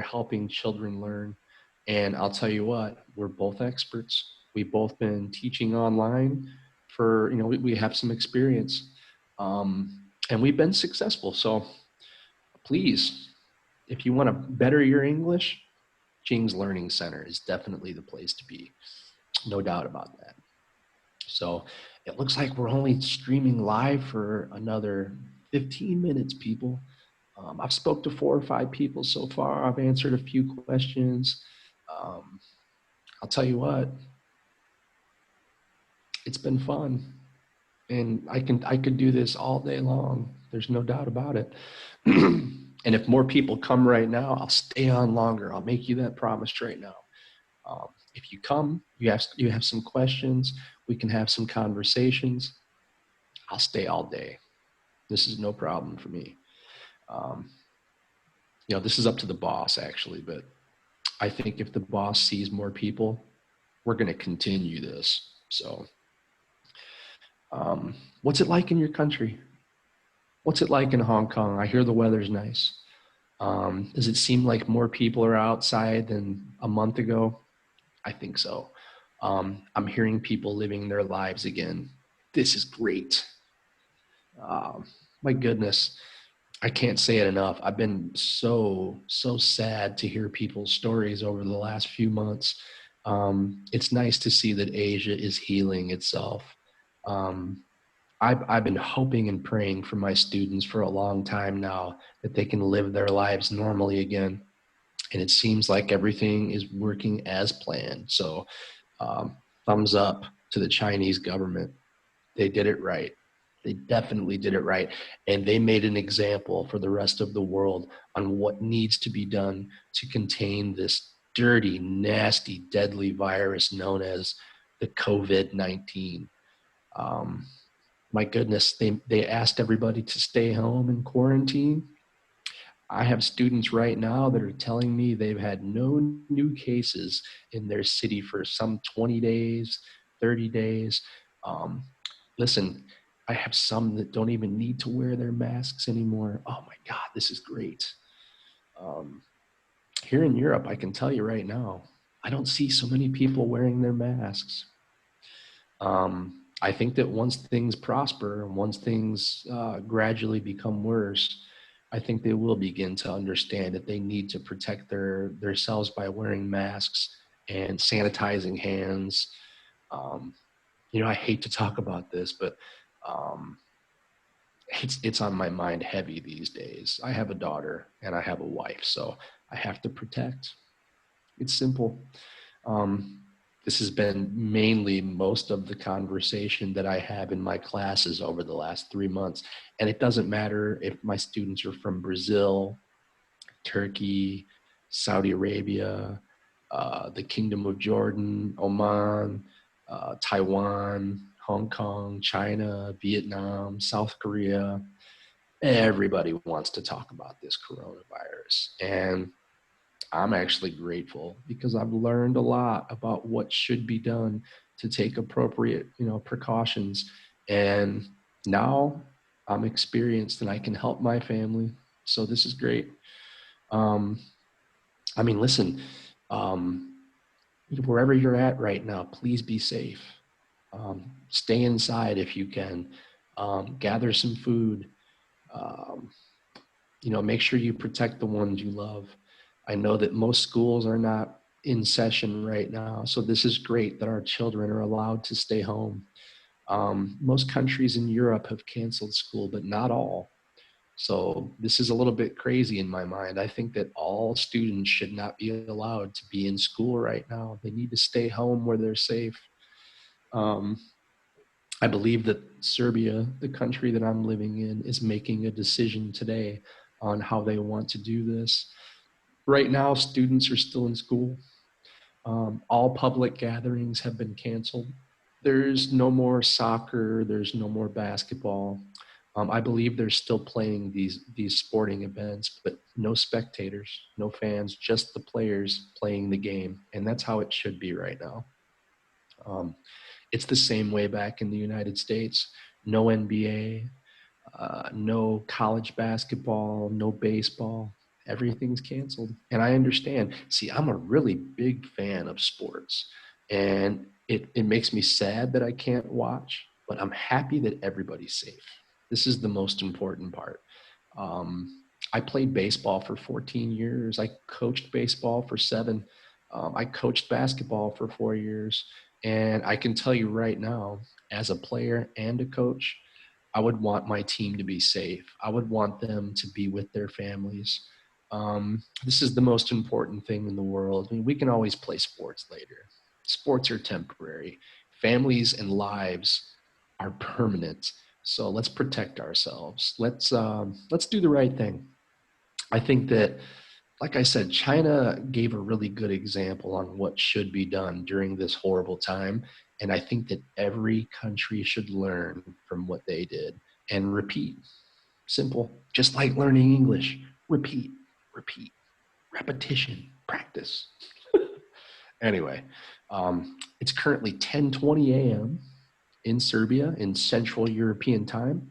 helping children learn, and I'll tell you what, we're both experts. We've both been teaching online for we have some experience, and we've been successful. So please, if you want to better your English, Jing's Learning Center is definitely the place to be. No doubt about that. So it looks like we're only streaming live for another 15 minutes, people. I've spoke to 4 or 5 people so far. I've answered a few questions. I'll tell you what, it's been fun. And I could do this all day long. There's no doubt about it. And if more people come right now, I'll stay on longer. I'll make you that promise right now. If you come, you have some questions, we can have some conversations. I'll stay all day. This is no problem for me. This is up to the boss actually, but I think if the boss sees more people, we're going to continue this. So, what's it like in your country? What's it like in Hong Kong? I hear the weather's nice. Does it seem like more people are outside than a month ago? I think so. I'm hearing people living their lives again. This is great. My goodness, I can't say it enough. I've been so sad to hear people's stories over the last few months. It's nice to see that Asia is healing itself. Um, I've been hoping and praying for my students for a long time now that they can live their lives normally again. And it seems like everything is working as planned. So thumbs up to the Chinese government. They did it right. They definitely did it right. And they made an example for the rest of the world on what needs to be done to contain this dirty, nasty, deadly virus known as the COVID-19. My goodness, they asked everybody to stay home and quarantine. I have students right now that are telling me they've had no new cases in their city for some 20 days, 30 days. Um, Listen, I have some that don't even need to wear their masks anymore. Oh my God, this is great. Um, Here in Europe, I can tell you right now, I don't see so many people wearing their masks. I think that once things prosper, once things gradually become worse, I think they will begin to understand that they need to protect themselves by wearing masks and sanitizing hands. Um, I hate to talk about this, but um, it's on my mind heavy these days. I have a daughter and I have a wife, so I have to protect. It's simple. Um, this has been mainly most of the conversation that I have in my classes over the last 3 months. And it doesn't matter if my students are from Brazil, Turkey, Saudi Arabia, the Kingdom of Jordan, Oman, Taiwan, Hong Kong, China, Vietnam, South Korea. Everybody wants to talk about this coronavirus. And I'm actually grateful because I've learned a lot about what should be done to take appropriate, precautions. And now I'm experienced and I can help my family. So this is great. Um, Listen, um, wherever you're at right now, please be safe. Stay inside if you can. Gather some food. Um, Make sure you protect the ones you love. I know that most schools are not in session right now, so this is great that our children are allowed to stay home. Most countries in Europe have canceled school, but not all. So this is a little bit crazy in my mind. I think that all students should not be allowed to be in school right now. They need to stay home where they're safe. Um, I believe that Serbia, the country that I'm living in, is making a decision today on how they want to do this. Right now, students are still in school. All public gatherings have been canceled. There's no more soccer. There's no more basketball. I believe they're still playing these sporting events, but no spectators, no fans, just the players playing the game. And that's how it should be right now. It's the same way back in the United States. No NBA, no college basketball, no baseball. Everything's canceled. And I understand. See, I'm a really big fan of sports. And it makes me sad that I can't watch, but I'm happy that everybody's safe. This is the most important part. I played baseball for 14 years. I coached baseball for 7. I coached basketball for 4 years. And I can tell you right now, as a player and a coach, I would want my team to be safe. I would want them to be with their families. This is the most important thing in the world. I mean, we can always play sports later. Sports are temporary. Families and lives are permanent. So let's protect ourselves. Let's do the right thing. I think that, like I said, China gave a really good example on what should be done during this horrible time. And I think that every country should learn from what they did and repeat. Simple, just like learning English. Repeat, repeat, repetition, practice. Anyway, it's currently 10:20 a.m. in Serbia in Central European time.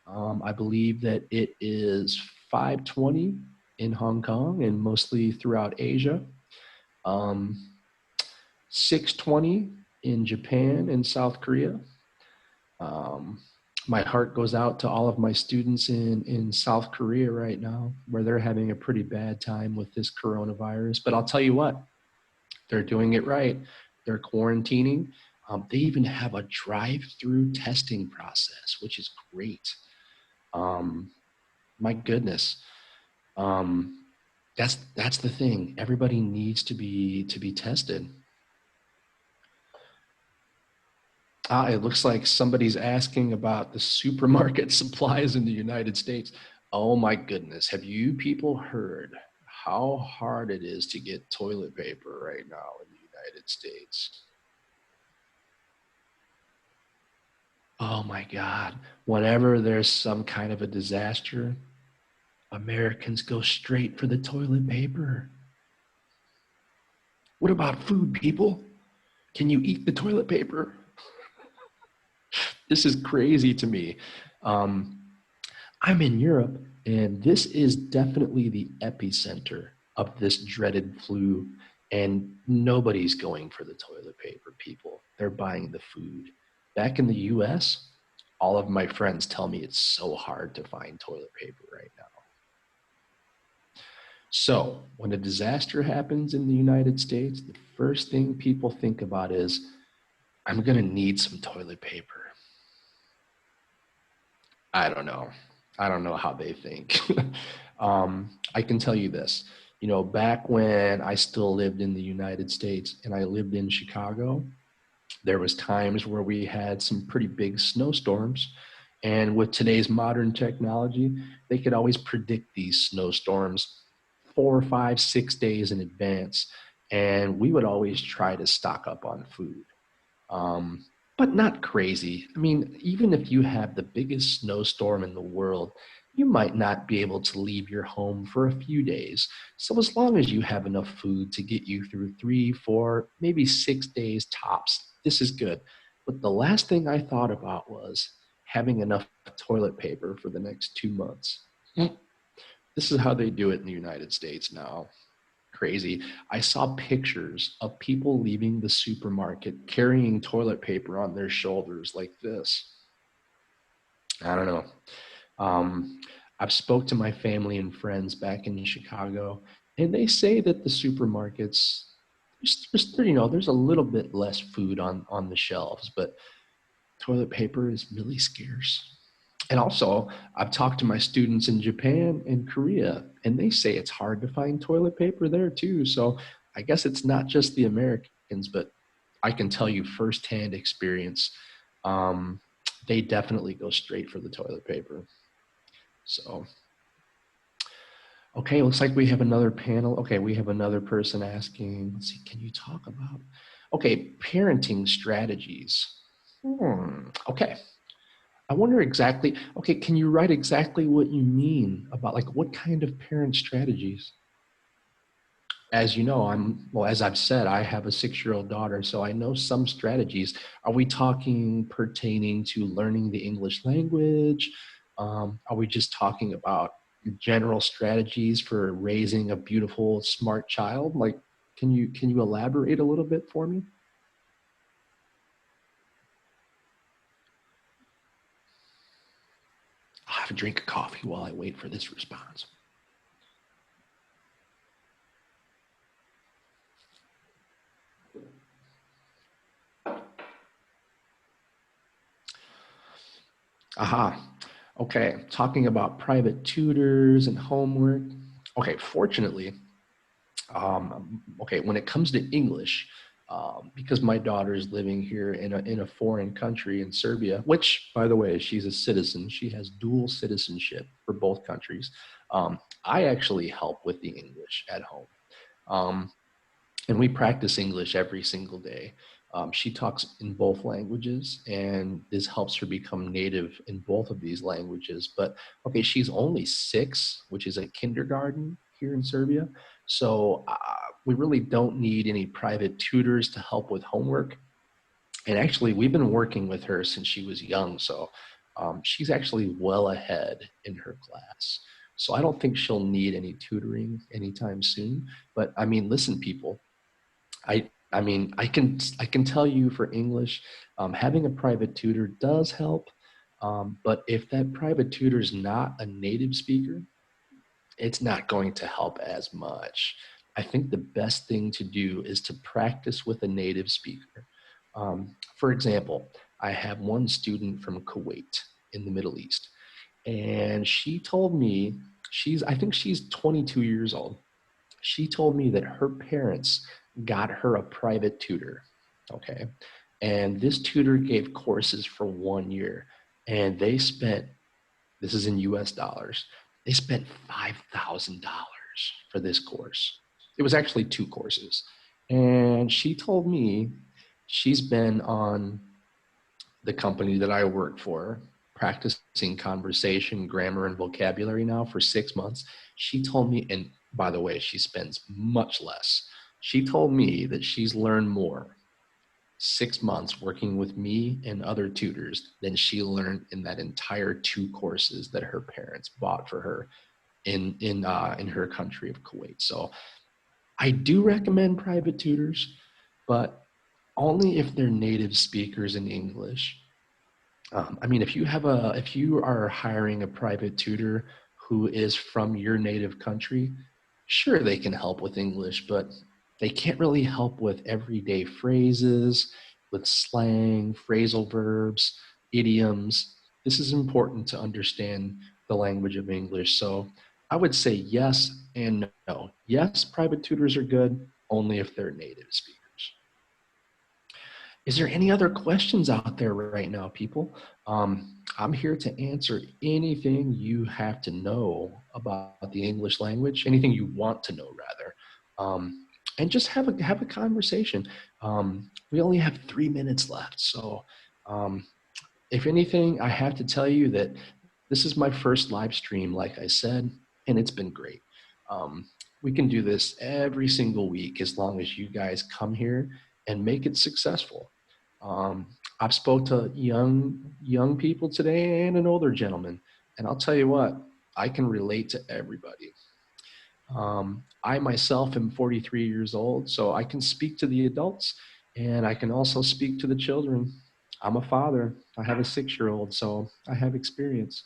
I believe that it is 5:20 in Hong Kong and mostly throughout Asia. 6:20 in Japan and South Korea. My heart goes out to all of my students in South Korea right now, where they're having a pretty bad time with this coronavirus. But I'll tell you what, they're doing it right. They're quarantining. They even have a drive-through testing process, which is great. My goodness. That's the thing. Everybody needs to be tested. It looks like somebody's asking about the supermarket supplies in the United States. Oh my goodness. Have you people heard how hard it is to get toilet paper right now in the United States? Oh my God. Whenever there's some kind of a disaster, Americans go straight for the toilet paper. What about food, people? Can you eat the toilet paper? This is crazy to me. I'm in Europe, and this is definitely the epicenter of this dreaded flu, and nobody's going for the toilet paper, people. They're buying the food. Back in the US, all of my friends tell me it's so hard to find toilet paper right now. So when a disaster happens in the United States, the first thing people think about is, I'm gonna need some toilet paper. I don't know. I don't know how they think. I can tell you this, back when I still lived in the United States and I lived in Chicago, there was times where we had some pretty big snowstorms. And with today's modern technology, they could always predict these snowstorms 4, 5, 6 days in advance. And we would always try to stock up on food. But not crazy. I mean, even if you have the biggest snowstorm in the world, you might not be able to leave your home for a few days. So as long as you have enough food to get you through 3, 4, maybe 6 days tops, this is good. But the last thing I thought about was having enough toilet paper for the next 2 months. This is how they do it in the United States now. Crazy. I saw pictures of people leaving the supermarket carrying toilet paper on their shoulders like this. I don't know. I've spoke to my family and friends back in Chicago, and they say that the supermarkets, there's a little bit less food on the shelves, but toilet paper is really scarce. And also, I've talked to my students in Japan and Korea, and they say it's hard to find toilet paper there too. So I guess it's not just the Americans, but I can tell you firsthand experience. They definitely go straight for the toilet paper. So, okay, looks like we have another panel. Okay, we have another person asking, let's see, can you talk about, okay, parenting strategies. Okay. I wonder exactly, okay, can you write exactly what you mean about like what kind of parent strategies? As you know, as I've said, I have a 6-year-old daughter, so I know some strategies. Are we talking pertaining to learning the English language? Are we just talking about general strategies for raising a beautiful, smart child? Like, can you elaborate a little bit for me? I'll have a drink of coffee while I wait for this response. Aha. Okay, talking about private tutors and homework. Okay, fortunately, when it comes to English, because my daughter is living here in a foreign country in Serbia, which, by the way, she's a citizen. She has dual citizenship for both countries. I actually help with the English at home. And we practice English every single day. She talks in both languages, and this helps her become native in both of these languages. But okay, she's only 6, which is a kindergarten here in Serbia. So we really don't need any private tutors to help with homework. And actually, we've been working with her since she was young. So she's actually well ahead in her class. So I don't think she'll need any tutoring anytime soon. But I mean, listen, people, I mean, I can tell you for English, having a private tutor does help. But if that private tutor is not a native speaker, it's not going to help as much. I think the best thing to do is to practice with a native speaker. For example, I have one student from Kuwait in the Middle East, and she told me I think she's 22 years old. She told me that her parents got her a private tutor. Okay. And this tutor gave courses for 1 year, and they spent, this is in US dollars, they spent $5,000 for this course. It was actually 2 courses. And she told me she's been on the company that I work for, practicing conversation, grammar, and vocabulary now for 6 months. She told me, and by the way, she spends much less. She told me that she's learned more 6 months working with me and other tutors than she learned in that entire 2 courses that her parents bought for her in her country of Kuwait. So I do recommend private tutors, but only if they're native speakers in English. I mean, if you are hiring a private tutor who is from your native country, sure, they can help with English, but they can't really help with everyday phrases, with slang, phrasal verbs, idioms. This is important to understand the language of English. So I would say yes and no. Yes, private tutors are good only if they're native speakers. Is there any other questions out there right now, people? I'm here to answer anything you have to know about the English language, anything you want to know, rather, and just have a conversation. We only have 3 minutes left, so um, if anything, I have to tell you that this is my first live stream, like I said, and it's been great. Um, we can do this every single week as long as you guys come here and make it successful. I've spoke to young people today and an older gentleman, and I'll tell you what, I can relate to everybody. I myself am 43 years old, so I can speak to the adults and I can also speak to the children. I'm a father. I have a 6-year-old, so I have experience.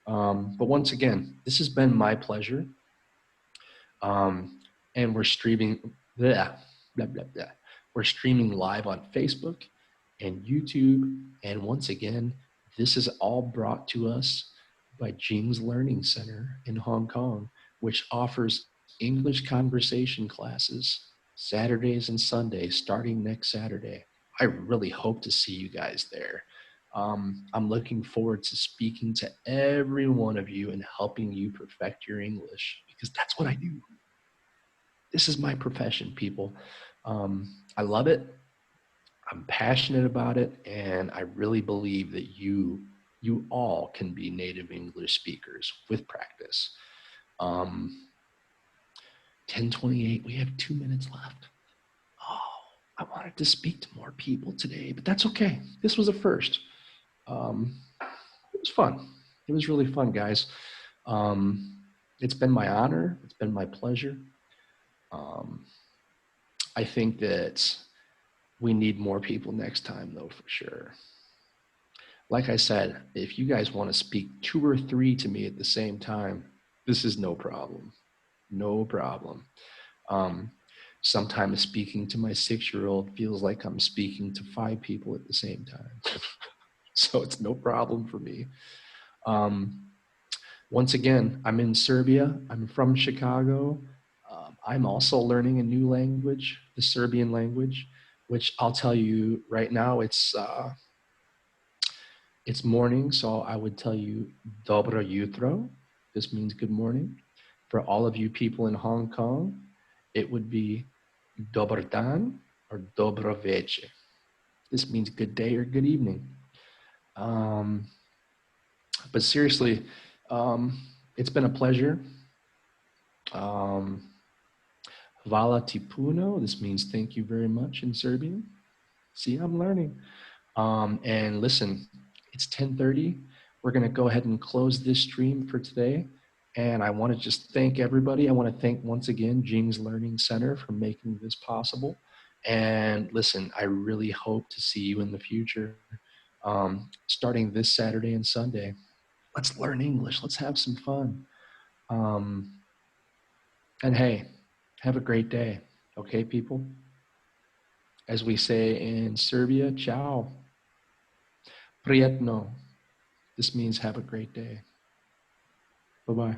But once again, this has been my pleasure. And we're streaming, blah, blah, blah, blah. We're streaming live on Facebook and YouTube. And once again, this is all brought to us by Jing's Learning Center in Hong Kong, which offers English conversation classes Saturdays and Sundays starting next Saturday. I really hope to see you guys there. I'm looking forward to speaking to every one of you and helping you perfect your English because that's what I do. This is my profession, people. I love it. I'm passionate about it, and I really believe that you all can be native English speakers with practice. 10:28. We have 2 minutes left. Oh, I wanted to speak to more people today, but that's okay. This was a first. It was fun. It was really fun, guys. It's been my honor. It's been my pleasure. I think that we need more people next time, though, for sure. Like I said, if you guys want to speak 2 or 3 to me at the same time, this is no problem. No problem. Sometimes speaking to my 6-year-old feels like I'm speaking to 5 people at the same time. So it's no problem for me. Once again, I'm in Serbia. I'm from Chicago. I'm also learning a new language, the Serbian language, which I'll tell you right now, it's morning, so I would tell you dobro jutro. This means good morning. For all of you people in Hong Kong, it would be dobar dan or dobro veče. This means good day or good evening. But seriously, it's been a pleasure. Hvala ti puno. This means thank you very much in Serbian. See, I'm learning. And listen, it's 10:30. We're going to go ahead and close this stream for today. And I want to just thank everybody. I want to thank once again Jing's Learning Center for making this possible. And listen, I really hope to see you in the future, starting this Saturday and Sunday. Let's learn English. Let's have some fun. And hey, have a great day. Okay, people? As we say in Serbia, ciao. Prijetno. This means have a great day. Bye-bye.